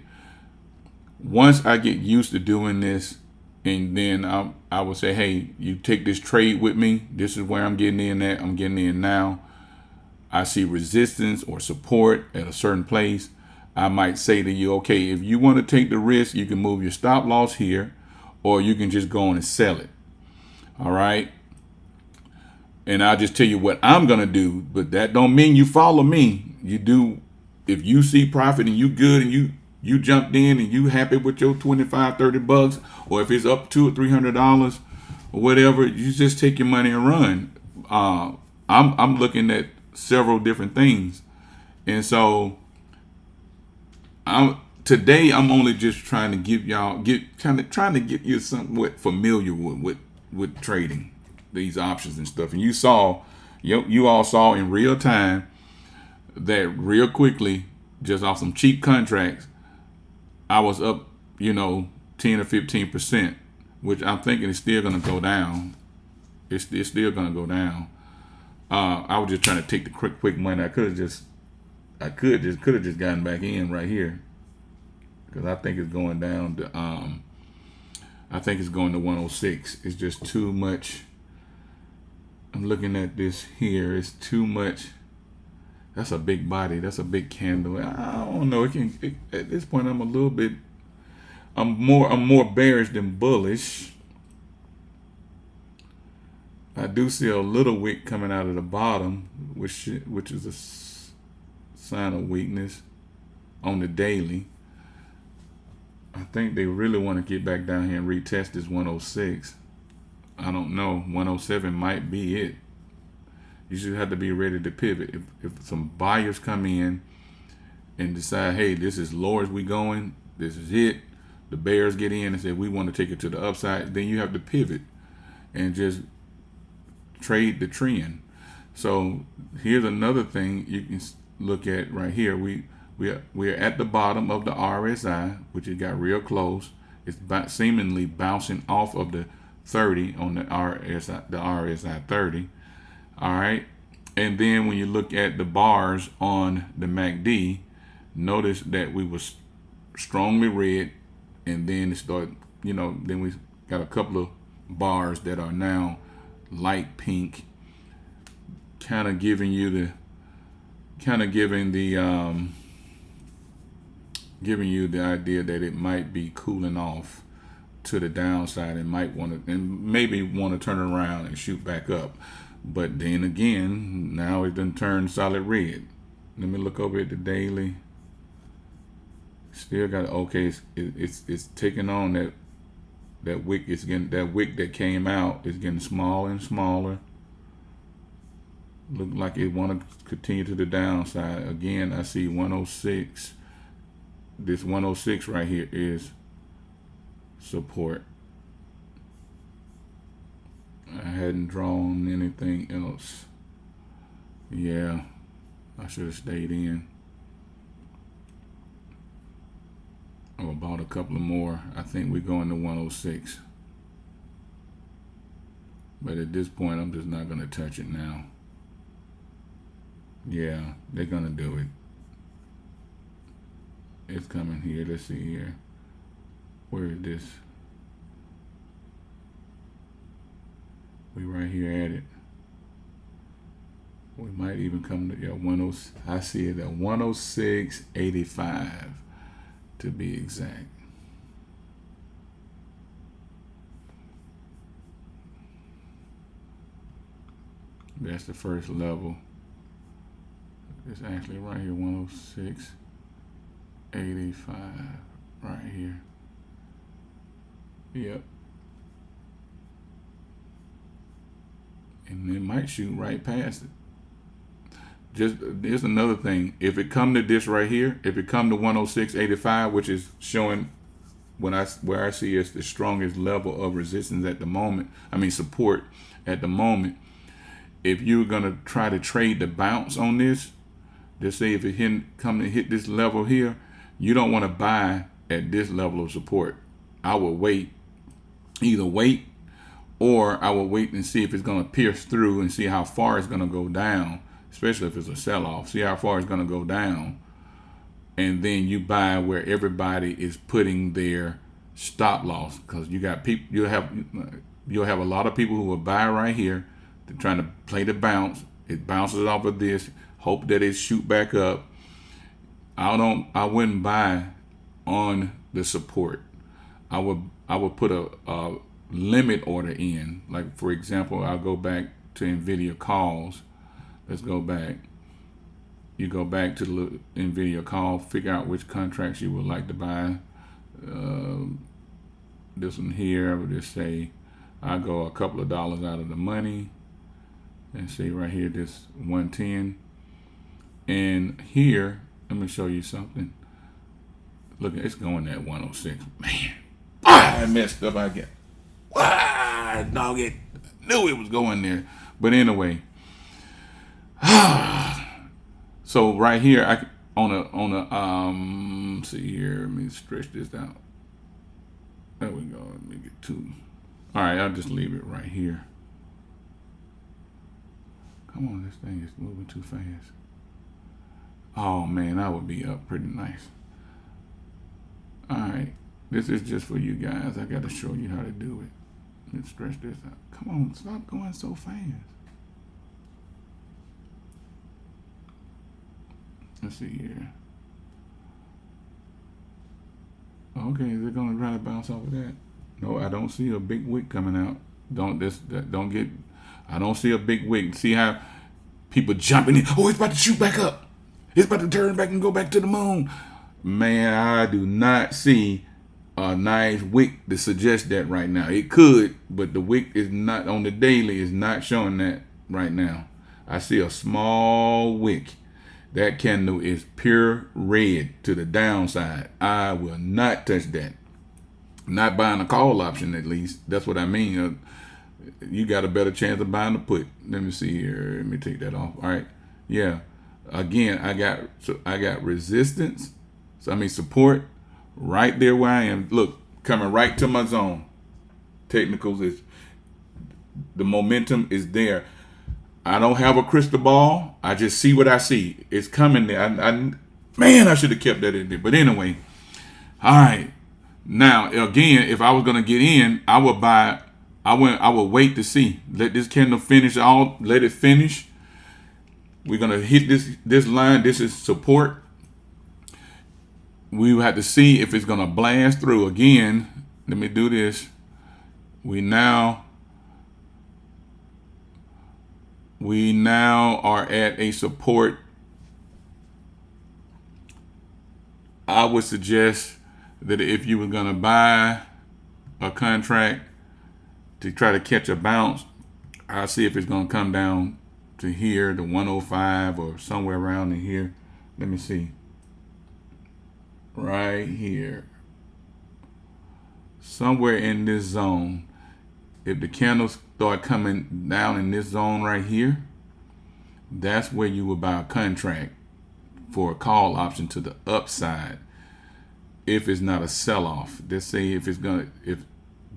A: Once I get used to doing this, and then I will say, hey, you take this trade with me. This is where I'm getting in at. I'm getting in now. I see resistance or support at a certain place. I might say to you, okay, if you want to take the risk, you can move your stop loss here, or you can just go on and sell it. All right. And I'll just tell you what I'm going to do, but that don't mean you follow me. You do. If you see profit and you good and you jumped in and you happy with your $25-$30, or if it's up $200 or $300 or whatever, you just take your money and run. I'm looking at several different things, and so today I'm only just trying to give y'all trying to get you somewhat familiar with trading these options and stuff. And you all saw in real time that real quickly, just off some cheap contracts, I was up, 10 or 15%, which I'm thinking is still going to go down. It's still going to go down. I was just trying to take the quick money. I could have just gotten back in right here, because I think it's going down to I think it's going to 106. It's just too much. I'm looking at this here. It's too much. That's a big body. That's a big candle. I don't know. At this point, I'm a little bit. I'm more bearish than bullish. I do see a little wick coming out of the bottom, which is a sign of weakness on the daily. I think they really want to get back down here and retest this 106. I don't know. 107 might be it. You should have to be ready to pivot. If some buyers come in and decide, hey, this is lower as we going, this is it. The bears get in and say we want to take it to the upside, then you have to pivot and just trade the trend. So here's another thing you can look at right here. We're at the bottom of the RSI, which it got real close. It's seemingly bouncing off of the 30 on the RSI 30. All right, and then when you look at the bars on the MACD, notice that we was strongly red, and then it started. Then we got a couple of bars that are now light pink, kind of giving you the idea that it might be cooling off to the downside and might want to, and maybe want to turn around and shoot back up. But then again, now it done turned solid red. Let me look over at the daily. Still got okay. It's taking on that wick. It's getting that wick that came out is getting smaller and smaller. Look like it want to continue to the downside. Again, I see 106. This 106 right here is support. I hadn't drawn anything else. Yeah, I should have stayed in. Or bought a couple of more. I think we're going to 106. But at this point, I'm just not going to touch it now. Yeah, they're going to do it. It's coming here. Let's see here. Where is this? We right here at it. We might even come to 106. I see it at 106.85 to be exact. That's the first level. It's actually right here, 106.85 right here. Yep. And it might shoot right past it. Here's another thing. If it come to this right here, if it come to 106.85, which is showing where I see it's the strongest level of resistance at the moment, support at the moment. If you're gonna try to trade the bounce on this, just say if it hit this level here, you don't want to buy at this level of support. I would wait, or I will wait and see if it's going to pierce through and see how far it's going to go down, especially if it's a sell-off. See how far it's going to go down, and then you buy where everybody is putting their stop loss, because you got people. You'll have a lot of people who will buy right here. They're trying to play the bounce. It bounces off of this, hope that it shoot back up. I wouldn't buy on the support. I would put a limit order in. Like, for example, I'll go back to NVIDIA calls. Let's go back. You go back to the NVIDIA call, figure out which contracts you would like to buy. This one here, I would just say I go a couple of dollars out of the money and say right here, this 110. And here, let me show you something. Look, it's going at 106. Man, I messed up. I get, dog it. Knew it was going there. But anyway, so right here, see here. Let me stretch this out. There we go. Let me get two. All right, I'll just leave it right here. Come on, this thing is moving too fast. Oh man, I would be up pretty nice. All right, this is just for you guys. I got to show you how to do it. Let's stretch this out. Come on, stop going so fast. Let's see here. Okay, is it gonna try to bounce off of that? No, I don't see a big wick coming out. Don't get. I don't see a big wick. See how people jumping in? Oh, it's about to shoot back up. It's about to turn back and go back to the moon. Man, I do not see a nice wick to suggest that right now. It could, but the wick is not on the daily. Is not showing that right now. I see a small wick. That candle is pure red to the downside. I will not touch that. Not buying a call option, at least. That's what I mean. You got a better chance of buying the put. Let me see here. Let me take that off. All right. Yeah. Again, I got resistance. So I mean support right there where I am. Look, coming right to my zone. Technicals is the momentum is there. I don't have a crystal ball. I just see what I see. It's coming there. Man, I should have kept that in there. But anyway, all right. Now again, if I was gonna get in, I would buy. I would wait to see. Let this candle finish all. Let it finish. We're gonna hit this line. This is support. We have to see if it's gonna blast through again. Let me do this. We now are at a support. I would suggest that if you were going to buy a contract to try to catch a bounce, I'll see if it's going to come down to here, the 105 or somewhere around in here. Let me see. Right here. Somewhere in this zone. If the candles start coming down in this zone right here, that's where you would buy a contract for a call option to the upside. If it's not a sell-off, let's say if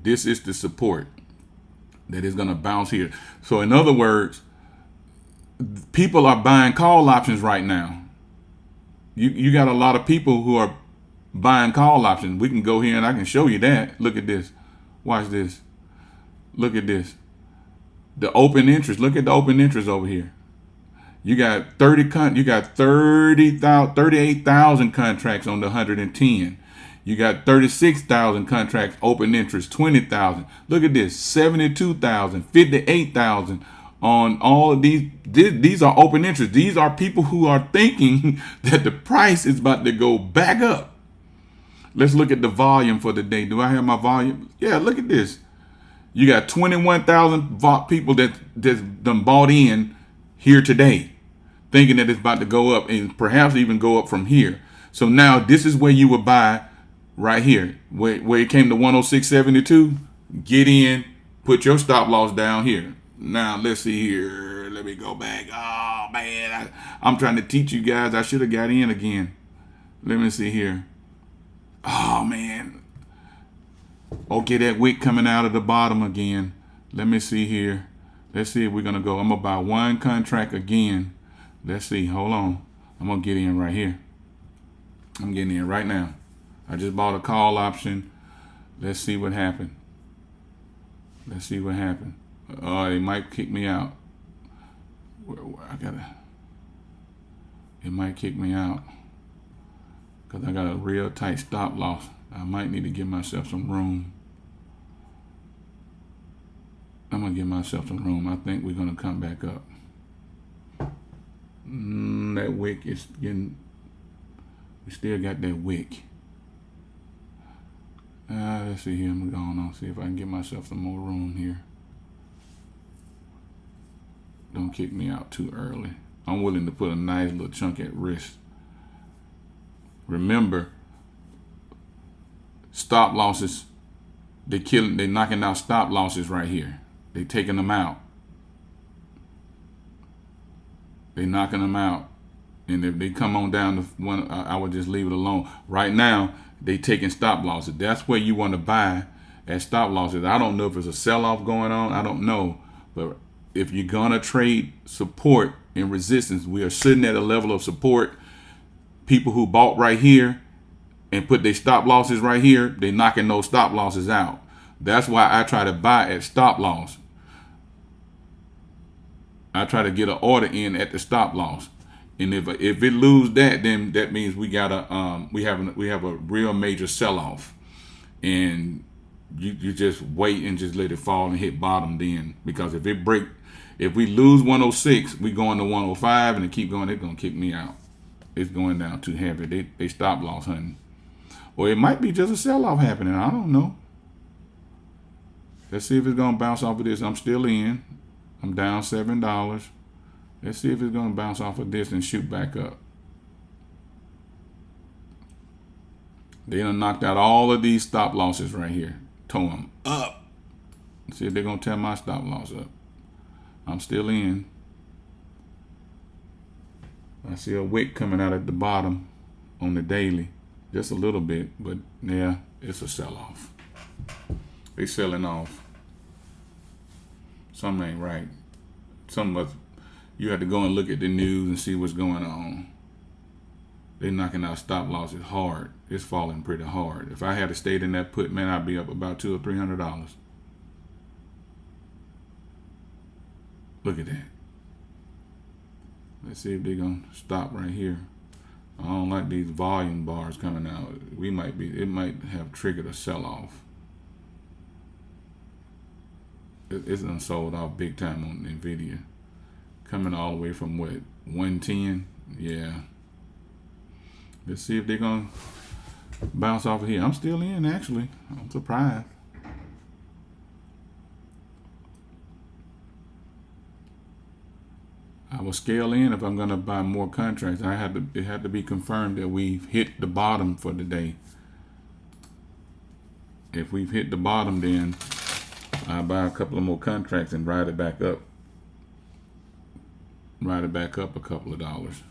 A: this is the support that is going to bounce here. So in other words, people are buying call options right now. You got a lot of people who are buying call options. We can go here and I can show you that. Look at this. Watch this. Look at this. The open interest. Look at the open interest over here. You got 38,000 contracts on the 110. You got 36,000 contracts open interest, 20,000. Look at this, 72,000, 58,000 on all of these. These are open interest. These are people who are thinking that the price is about to go back up. Let's look at the volume for the day. Do I have my volume? Yeah, look at this. You got 21,000 people that's done bought in here today, thinking that it's about to go up and perhaps even go up from here. So now this is where you would buy right here, where it came to 106.72. Get in, put your stop loss down here. Now let's see here. Let me go back. Oh man, I'm trying to teach you guys. I should have got in again. Let me see here. Oh man. Okay, that wick coming out of the bottom again. Let me see here. Let's see if we're going to go. I'm going to buy one contract again. Let's see. Hold on. I'm going to get in right here. I'm getting in right now. I just bought a call option. Let's see what happened. Let's see what happened. Oh, they might kick me out. It might kick me out because I got a real tight stop loss. I might need to give myself some room. I'm going to give myself some room. I think we're going to come back up. That wick is getting... We still got that wick. Let's see here. I'm going on. See if I can get myself some more room here. Don't kick me out too early. I'm willing to put a nice little chunk at risk. Remember, stop losses, they're knocking out stop losses right here. They're taking them out. They're knocking them out. And if they come on down to one, I would just leave it alone. Right now, they taking stop losses. That's where you want to buy at stop losses. I don't know if it's a sell-off going on. I don't know. But if you're going to trade support and resistance, we are sitting at a level of support. People who bought right here and put their stop losses right here, they're knocking those stop losses out. That's why I try to buy at stop loss. I try to get an order in at the stop loss. And if it lose that, then that means we got a we have a real major sell off, and you just wait and just let it fall and hit bottom then, because if we lose 106, we go into 105 and it keep going, it's gonna kick me out. It's going down too heavy. They stop loss hunting, or it might be just a sell off happening. I don't know. Let's see if it's gonna bounce off of this. I'm still in. I'm down $7. Let's see if it's gonna bounce off of this and shoot back up. They done knocked out all of these stop losses right here. Tore them up. Let's see if they're gonna tear my stop loss up. I'm still in. I see a wick coming out at the bottom on the daily. Just a little bit, but yeah, it's a sell-off. They selling off. Something ain't right. You have to go and look at the news and see what's going on. They knocking out stop losses hard. It's falling pretty hard. If I had stayed in that put, man, I'd be up about $200 or $300. Look at that. Let's see if they're gonna stop right here. I don't like these volume bars coming out. It might have triggered a sell-off. It's done sold off big time on Nvidia. Coming all the way from what, 110? Yeah. Let's see if they're gonna bounce off of here. I'm still in, actually. I'm surprised. I will scale in if I'm gonna buy more contracts. It had to be confirmed that we've hit the bottom for the day. If we've hit the bottom, then I'll buy a couple of more contracts and ride it back up. Ride it back up a couple of dollars.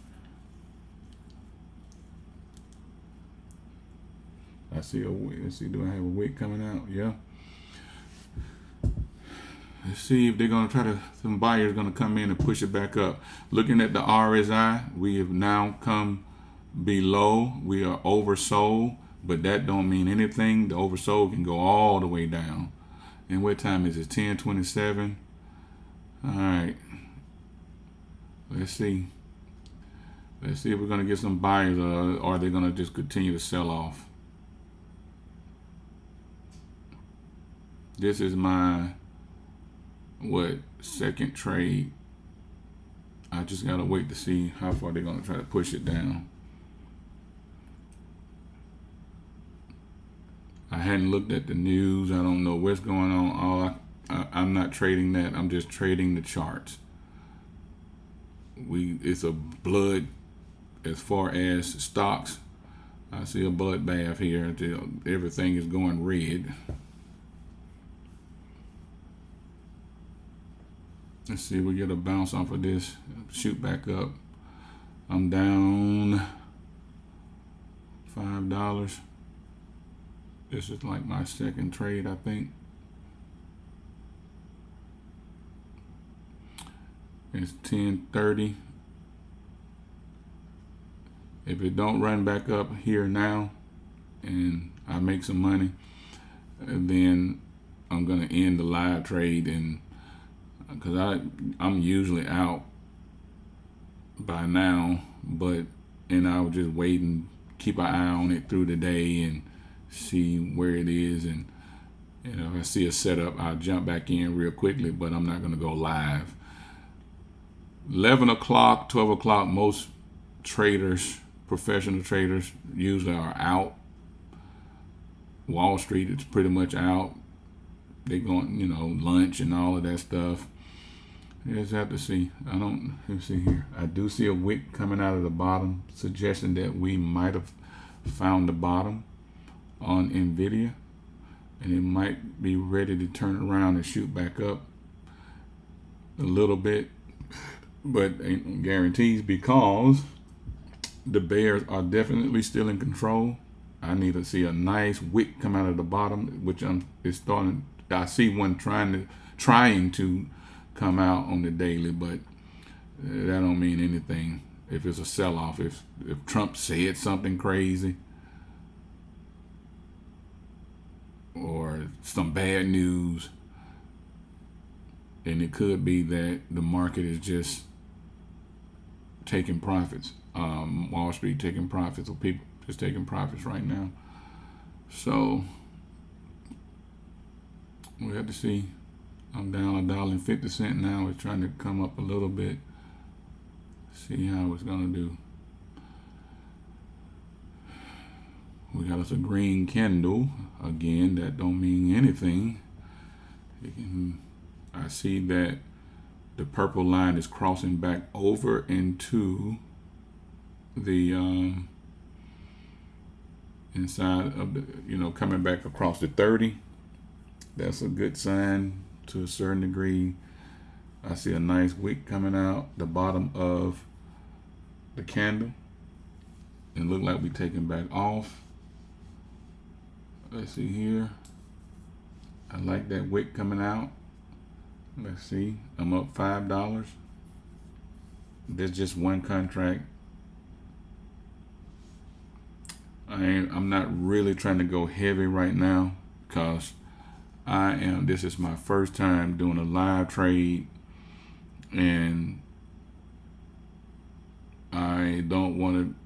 A: I see a wick. Let's see, do I have a wick coming out? Yeah. Let's see if they're gonna some buyers gonna come in and push it back up. Looking at the RSI, we have now come below. We are oversold, but that don't mean anything. The oversold can go all the way down. And what time is it? 10:27. All right. Let's see. Let's see if we're gonna get some buyers, or are they gonna just continue to sell off? This is my second trade. I just gotta wait to see how far they're gonna try to push it down. I hadn't looked at the news. I don't know what's going on. I'm not trading that. I'm just trading the charts. It's a blood as far as stocks. I see a bloodbath here until everything is going red. Let's see if we get a bounce off of this. Shoot back up. I'm down $5. This is like my second trade, I think. It's 10:30. If it don't run back up here now and I make some money, then I'm gonna end the live trade, and because I'm usually out by now, and I'll just wait and keep an eye on it through the day and see where it is, and if I see a setup, I'll jump back in real quickly, but I'm not gonna go live. 11 o'clock, 12 o'clock, most traders, professional traders, usually are out. Wall Street is pretty much out. They're going, lunch and all of that stuff. You just have to see. Let's see here. I do see a wick coming out of the bottom, suggesting that we might have found the bottom on Nvidia, and it might be ready to turn around and shoot back up a little bit, but ain't no guarantees, because the bears are definitely still in control. I need to see a nice wick come out of the bottom, which is starting. I see one trying to come out on the daily, but that don't mean anything. If it's a sell-off, if Trump said something crazy or some bad news, and it could be that the market is just taking profits. Wall Street taking profits, or people just taking profits right now. So we have to see. I'm down $1.50 now. It's trying to come up a little bit. See how it's gonna do. We got us a green candle again. That don't mean anything. I see that the purple line is crossing back over into the inside of the, coming back across the 30. That's a good sign to a certain degree. I see a nice wick coming out the bottom of the candle. It look like we taking back off. Let's see here. I like that wick coming out. Let's see. I'm up $5. There's just one contract. I'm not really trying to go heavy right now because this is my first time doing a live trade, and I don't want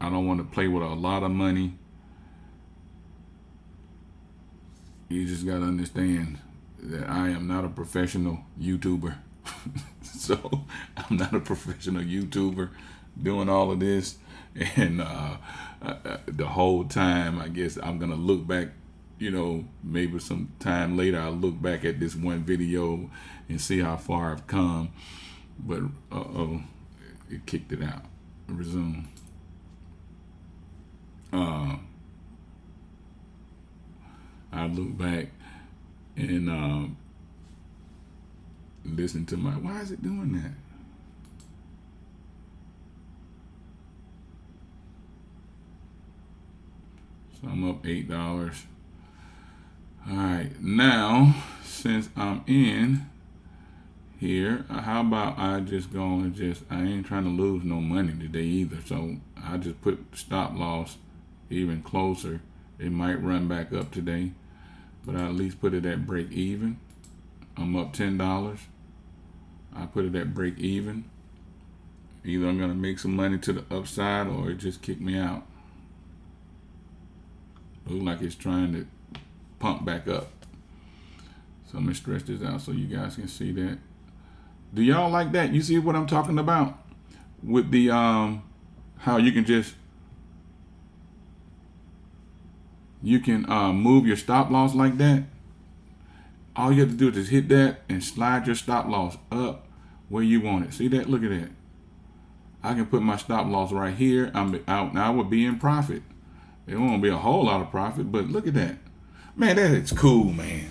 A: to play with a lot of money. You just got to understand that I am not a professional YouTuber. So I'm not a professional YouTuber doing all of this. And the whole time, I guess I'm going to look back, maybe some time later, I'll look back at this one video and see how far I've come. But, it kicked it out. Resume. I look back and listen to why is it doing that? So I'm up $8. All right, now since I'm in here, how about I just go and I ain't trying to lose no money today either. So I just put stop loss even closer. It might run back up today, but I at least put it at break even. I'm up $10. I put it at break even. Either I'm gonna make some money to the upside or it just kick me out. Look like it's trying to pump back up. So I'm gonna stretch this out so you guys can see that. Do y'all like that? You see what I'm talking about? With the how you can move your stop loss like that. All you have to do is just hit that and slide your stop loss up where you want it. See that? Look at that. I can put my stop loss right here. I'm out now. I would be in profit. It won't be a whole lot of profit, but look at that. Man, that is cool, man.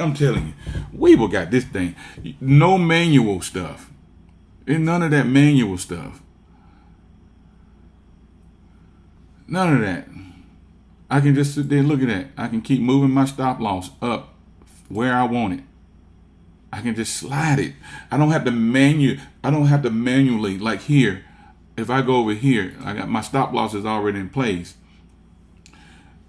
A: I'm telling you, Webull got this thing. No manual stuff. There's none of that manual stuff. None of that. I can just sit there and look at that. I can keep moving my stop loss up where I want it. I can just slide it. I don't have to manually, like here. If I go over here, I got my stop loss is already in place.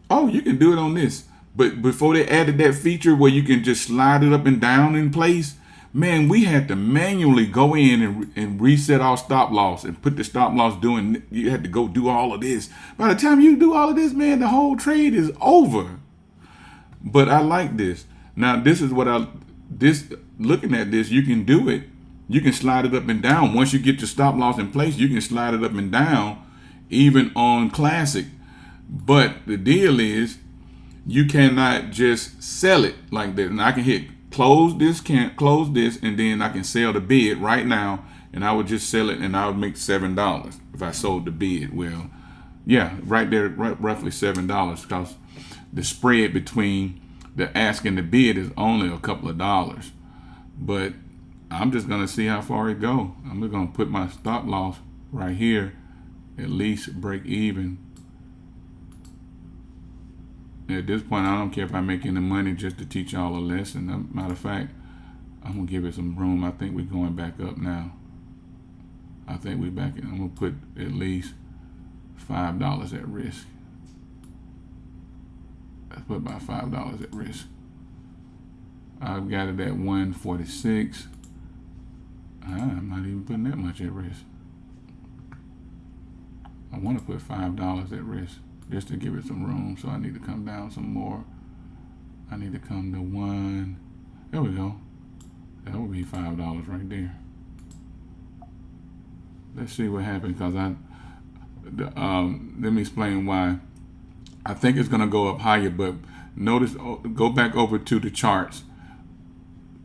A: Oh, you can do it on this. But before they added that feature where you can just slide it up and down in place, man, we had to manually go in and reset our stop loss and put the stop loss doing. You had to go do all of this. By the time you do all of this, man, the whole trade is over. But I like this. Now, this is what looking at this, you can do it. You can slide it up and down. Once you get your stop loss in place, you can slide it up and down, even on classic. But the deal is, you cannot just sell it like that. And I can hit close this, and then I can sell the bid right now, and I would just sell it, and I would make $7 if I sold the bid. Well, yeah, right there, roughly $7, because the spread between the ask and the bid is only a couple of dollars. But I'm just gonna see how far it go. I'm just gonna put my stop loss right here, at least break even. At this point, I don't care if I make any money just to teach y'all a lesson. Matter of fact, I'm gonna give it some room. I think we're going back up now. I think we're back. I'm gonna put at least $5 at risk. Let's put about $5 at risk. I've got it at 146. I'm not even putting that much at risk. I want to put $5 at risk just to give it some room. So I need to come down some more. I need to come to 1. There we go. That would be $5 right there. Let's see what happens, because let me explain why. I think it's going to go up higher, but notice, go back over to the charts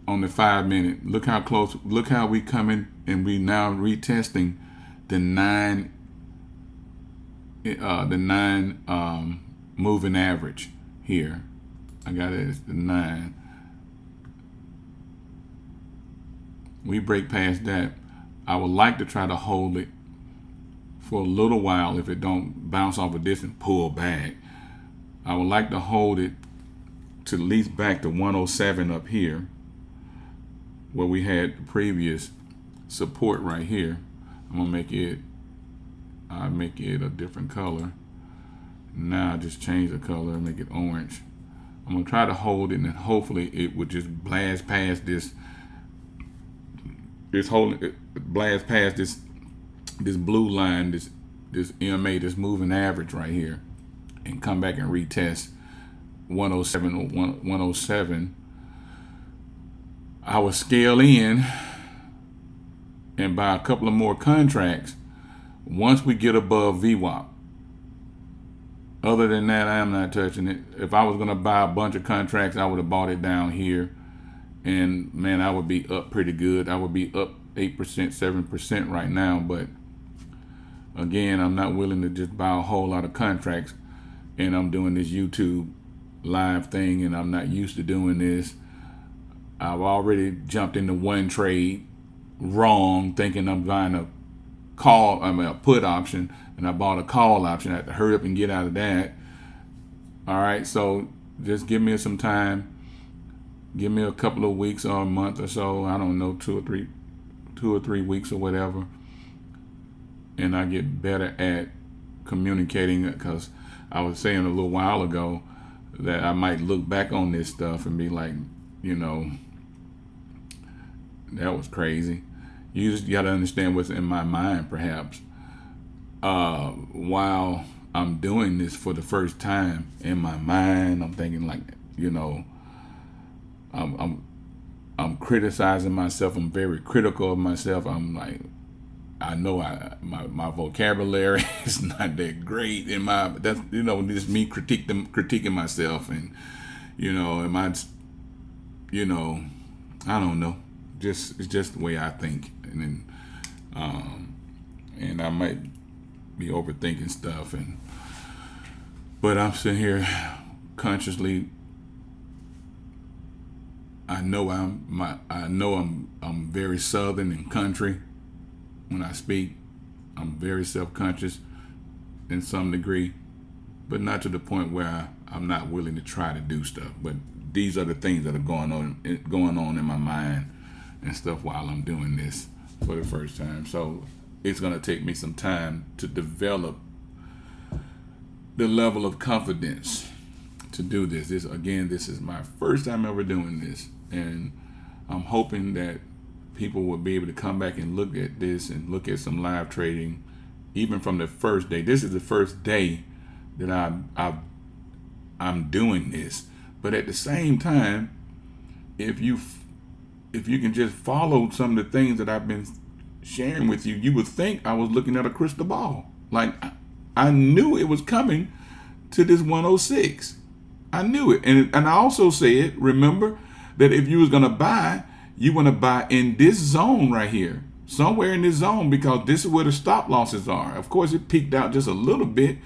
A: on the 5-minute. Look how close, look how we coming, and we now retesting the 9 moving average here. I got it as the 9. We break past that. I would like to try to hold it for a little while if it don't bounce off of this and pull back. I would like to hold it to at least back to 107 up here, where we had the previous support right here. I'm gonna make it, I'll make it a different color. Now I just change the color and make it orange. I'm gonna try to hold it, and hopefully it would just blast past this. Blast past this blue line, this MA, this moving average right here, and come back and retest 107. I will scale in and buy a couple of more contracts once we get above VWAP. Other than that, I am not touching it. If I was going to buy a bunch of contracts, I would have bought it down here. And man, I would be up pretty good. I would be up 8%, 7% right now. But again, I'm not willing to just buy a whole lot of contracts. And I'm doing this YouTube live thing, and I'm not used to doing this. I've already jumped into one trade wrong, thinking I'm buying a put option, and I bought a call option. I had to hurry up and get out of that. All right, so just give me some time. Give me a couple of weeks or a month or so. I don't know, 2 or 3 weeks or whatever, and I get better at communicating. Because I was saying a little while ago that I might look back on this stuff and be like, that was crazy. You just got to understand what's in my mind, perhaps. While I'm doing this for the first time, in my mind, I'm thinking like, I'm criticizing myself. I'm very critical of myself. I'm like, I know my vocabulary is not that great. That's just me critiquing myself, and am I, I don't know. It's just the way I think, and I might be overthinking stuff, but I'm sitting here consciously. I know I'm very southern and country when I speak. I'm very self-conscious in some degree, but not to the point where I'm not willing to try to do stuff. But these are the things that are going on in my mind and stuff while I'm doing this for the first time. So it's going to take me some time to develop the level of confidence to do this. This is my first time ever doing this, and I'm hoping that people will be able to come back and look at this and look at some live trading, even from the first day. This is the first day that I'm doing this, but at the same time, if you can just follow some of the things that I've been sharing with you, you would think I was looking at a crystal ball. Like I knew it was coming to this 106. I knew it, and I also said, remember, that if you was gonna buy, you want to buy in this zone right here, somewhere in this zone, because this is where the stop losses are. Of course, it peaked out just a little bit,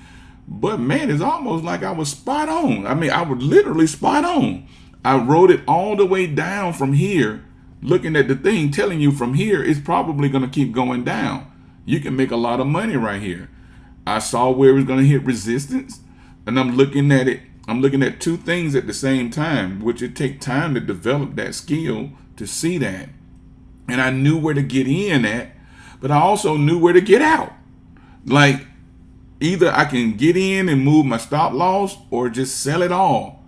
A: but man, it's almost like I was spot on. I mean, I was literally spot on. I wrote it all the way down from here, looking at the thing, telling you from here, it's probably going to keep going down. You can make a lot of money right here. I saw where it was going to hit resistance, and I'm looking at it. I'm looking at two things at the same time, which it takes time to develop that skill to see that. And I knew where to get in at, but I also knew where to get out. Like, either I can get in and move my stop loss or just sell it all,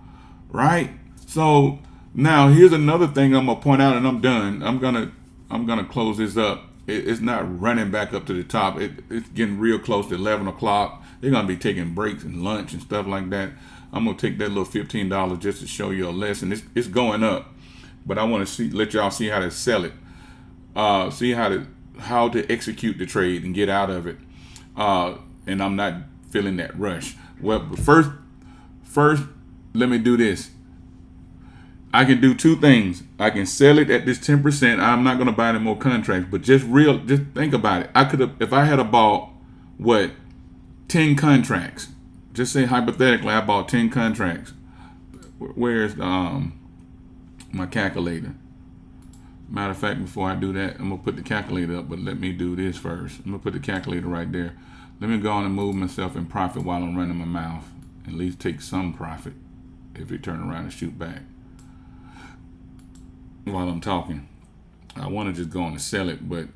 A: right? So now here's another thing I'm gonna point out, and I'm done. I'm gonna close this up. It's not running back up to the top. It's getting real close to 11 o'clock. They're gonna be taking breaks and lunch and stuff like that. I'm gonna take that little $15 just to show you a lesson. It's going up, but I want to let y'all see how to sell it. See how to execute the trade and get out of it. And I'm not feeling that rush. Well, but first, let me do this. I can do two things. I can sell it at this 10%. I'm not going to buy any more contracts, but just think about it. I could have, if I had bought 10 contracts. Just say hypothetically, I bought 10 contracts. Where's my calculator? Matter of fact, before I do that, I'm gonna put the calculator up. But let me do this first. I'm gonna put the calculator right there. Let me go on and move myself in profit while I'm running my mouth. At least take some profit if we turn around and shoot back while I'm talking. I want to just go on and sell it, but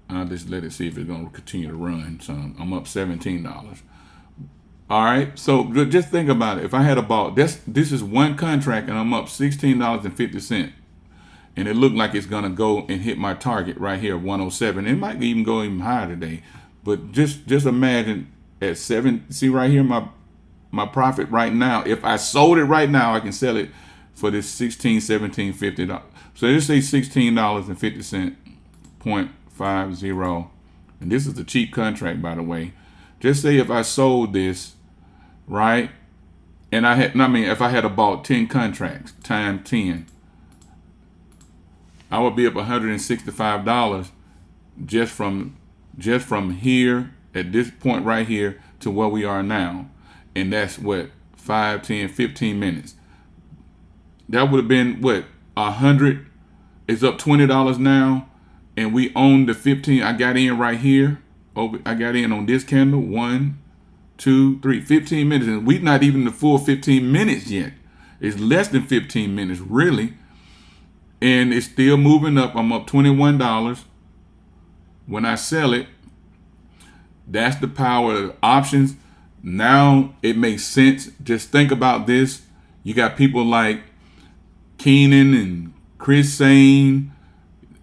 A: I'll just let it see if it's going to continue to run. So I'm up $17. All right, so just think about it. If I had bought this is one contract and I'm up $16.50, and it looked like it's going to go and hit my target right here, 107. It might even go even higher today, but just imagine at 7. See right here, my profit right now. If I sold it right now, I can sell it for this $16, $17, $50. So just say $16.50, 0.50. And this is a cheap contract, by the way. Just say if I sold this, right? And if I had bought 10 contracts times 10, I would be up $165 just from here at this point right here to where we are now. And that's 5, 10, 15 minutes. That would have been 100. It's up $20 now, and we own the 15. I got in right here. I got in on this candle. 1, 2, 3, 15 minutes, and we're not even the full 15 minutes yet. It's less than 15 minutes, really, and it's still moving up. I'm up $21. When I sell it, that's the power of options. Now it makes sense. Just think about this. You got people like Keenan and Chris saying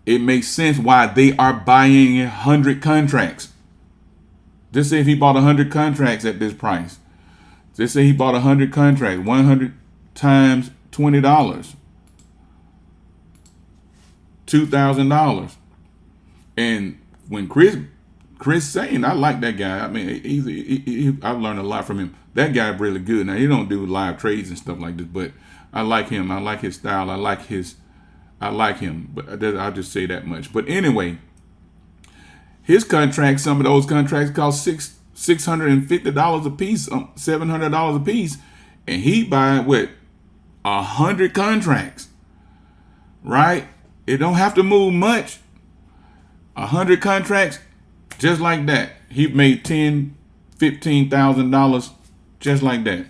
A: it makes sense why they are buying 100 contracts. Just say if he bought 100 contracts at this price. Just say he bought 100 contracts, 100 times $20, $2,000. And when Chris saying, I like that guy. I mean, I've learned a lot from him. That guy really good. Now he don't do live trades and stuff like this, but I like him. I like his style. I like him. But I'll just say that much. But anyway, his contracts, some of those contracts cost $650 a piece, $700 a piece, and he buying 100 contracts, right? It don't have to move much. 100 contracts, just like that. He made $15,000 just like that.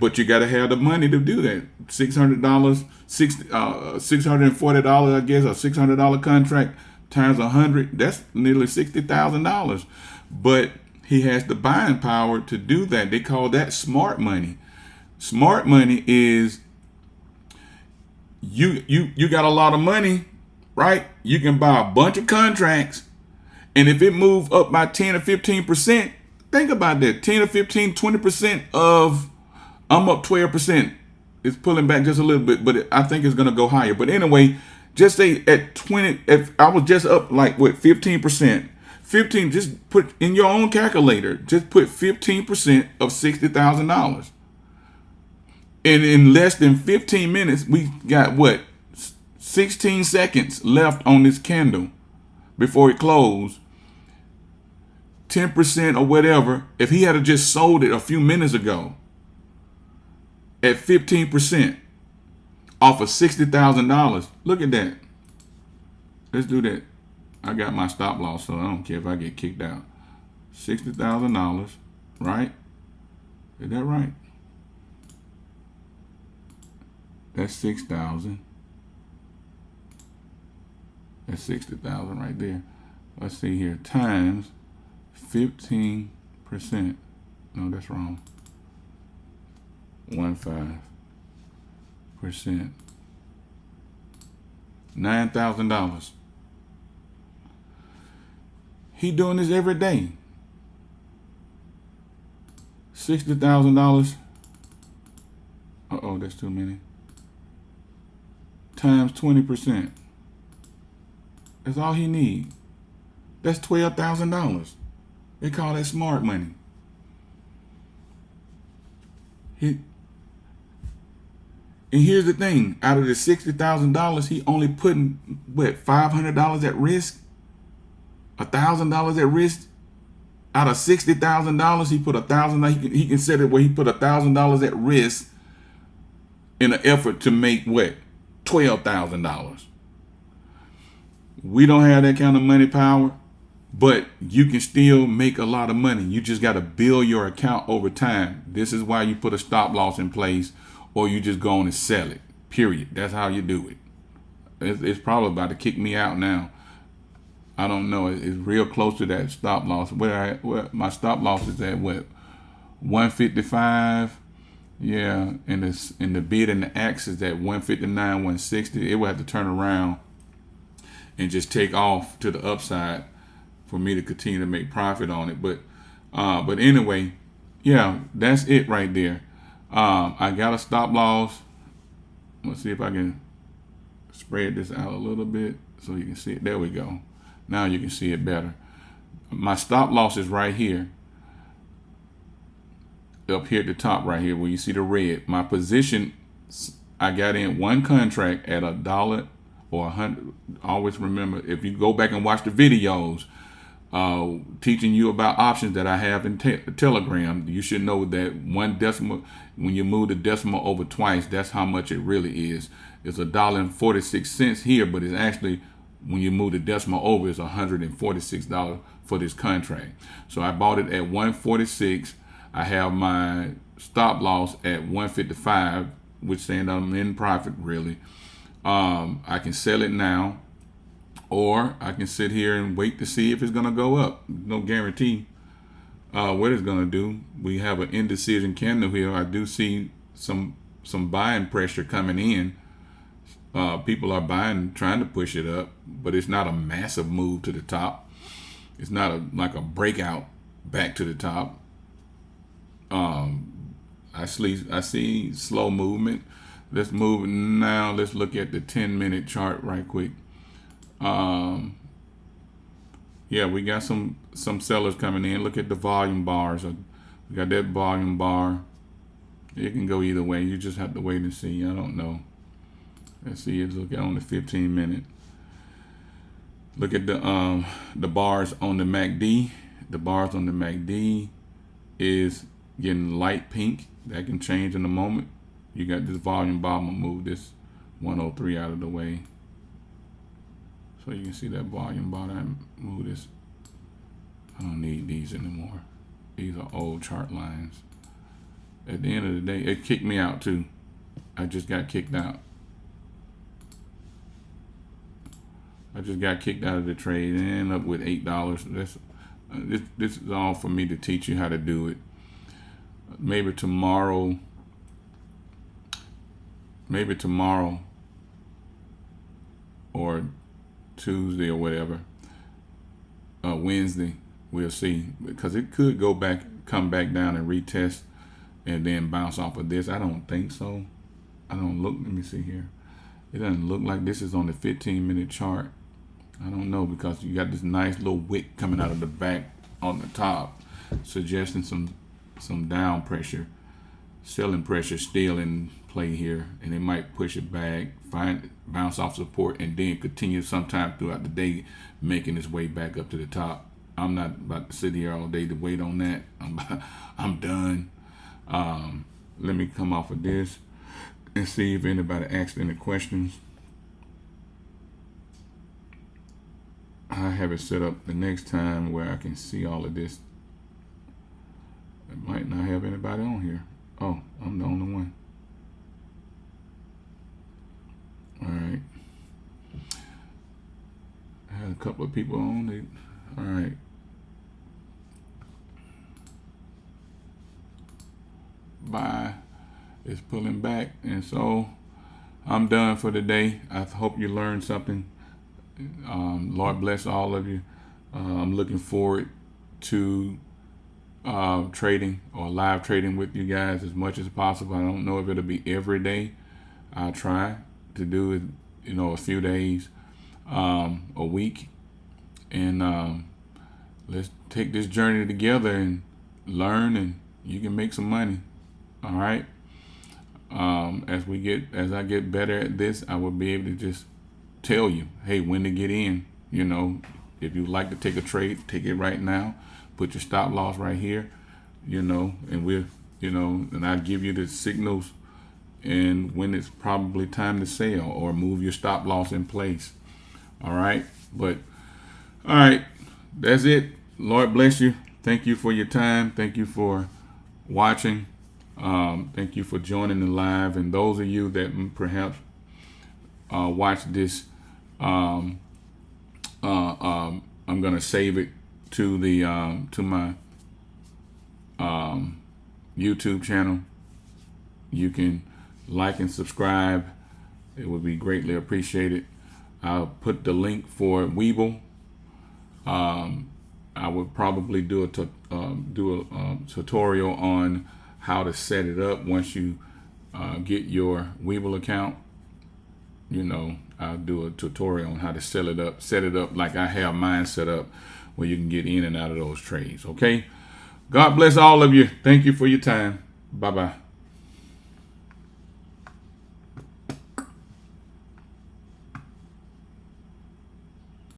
A: But you got to have the money to do that. $600, $640, I guess, a $600 contract times 100, that's nearly $60,000. But he has the buying power to do that. They call that smart money. Smart money is you got a lot of money, right? You can buy a bunch of contracts, and if it move up by 10 or 15%, think about that. 10 or 15, 20% of I'm up 12%. It's pulling back just a little bit, but I think it's going to go higher. But anyway, just say at 20, if I was just up 15%, 15, just put in your own calculator, just put 15% of $60,000. And in less than 15 minutes, we got 16 seconds left on this candle before it closed. 10% or whatever. If he had just sold it a few minutes ago at 15% off of $60,000, look at that. Let's do that. I got my stop loss, so I don't care if I get kicked out. $60,000, right? Is that right? That's 6,000. That's 60,000 right there. Let's see here. Times 15%. No, that's wrong. 15%. $9,000. He doing this every day. $60,000. Uh-oh, that's too many. Times 20%. That's all he need. That's $12,000. They call that smart money. And here's the thing: out of the $60,000, he only putting what, $500 at risk, $1,000 at risk. Out of $60,000, he put $1,000. He can set it where he put $1,000 at risk in an effort to make what, $12,000. We don't have that kind of money power, but you can still make a lot of money. You just got to build your account over time. This is why you put a stop loss in place, or you just go on and sell it. Period. That's how you do it. It's probably about to kick me out now. I don't know. It's real close to that stop loss. Where my stop loss is at, what, 155. Yeah, and the bid and the axe is at 159, 160. It will have to turn around and just take off to the upside for me to continue to make profit on it. But anyway, yeah, that's it right there. I got a stop loss. Let's see if I can spread this out a little bit so you can see it. There we go. Now you can see it better. My stop loss is right here. Up here at the top right here where you see the red. My position, I got in one contract at $1 or 100. Always remember, if you go back and watch the videos teaching you about options that I have in Telegram, you should know that one decimal, when you move the decimal over twice, that's how much it really is. It's $1.46 here, but it's actually, when you move the decimal over, it's $146 for this contract. So I bought it at 146. I have my stop loss at 155, which saying I'm in profit really. I can sell it now, or I can sit here and wait to see if it's gonna go up. No guarantee what it's gonna do. We have an indecision candle here. I do see some buying pressure coming in. People are buying, trying to push it up, but it's not a massive move to the top. It's not like a breakout back to the top. I see slow movement. Let's move now. Let's look at the 10-minute chart right quick. Yeah, we got some sellers coming in. Look at the volume bars. We got that volume bar. It can go either way. You just have to wait and see. I don't know. Let's see. Let's look at on the 15-minute. Look at the bars on the MACD. The bars on the MACD is getting light pink. That can change in a moment. You got this volume bar. I'm gonna move this 103 out of the way so you can see that volume bar. I move this. I don't need these anymore. These are old chart lines. At the end of the day, it kicked me out too. I just got kicked out. I just got kicked out of the trade and ended up with $8. This is all for me to teach you how to do it. Maybe tomorrow or Tuesday or whatever, Wednesday, we'll see, because it could go back, come back down and retest and then bounce off of this. I don't think so. Let me see here. It doesn't look like this is on the 15-minute chart. I don't know, because you got this nice little wick coming out of the back on the top, suggesting some down pressure, selling pressure still in play here, and it might push it back, bounce off support, and then continue sometime throughout the day, making its way back up to the top. I'm not about to sit here all day to wait on that. I'm done. Let me come off of this and see if anybody asked any questions. I have it set up the next time where I can see all of this. It might not have anybody on here. Oh, I'm the only one. All right. I had a couple of people on. All right. Bye. It's pulling back, and so I'm done for the day. I hope you learned something. Lord bless all of you. I'm looking forward to trading or live trading with you guys as much as possible. I don't know if it'll be every day. I'll try to do it, a few days, a week, and let's take this journey together and learn, and you can make some money. All right. As I get better at this, I will be able to just tell you, hey, when to get in. If you like to take a trade, take it right now. Put your stop loss right here. And I give you the signals and when it's probably time to sell or move your stop loss in place. All right. All right. That's it. Lord bless you. Thank you for your time. Thank you for watching. Thank you for joining the live. And those of you that perhaps watch this, I'm going to save it to my YouTube channel. You can like and subscribe. It would be greatly appreciated. I'll put the link for Webull. I would probably do a tutorial on how to set it up once you get your Webull account. I'll do a tutorial on how to set it up like I have mine set up, where you can get in and out of those trades. Okay. God bless all of you. Thank you for your time. Bye-bye.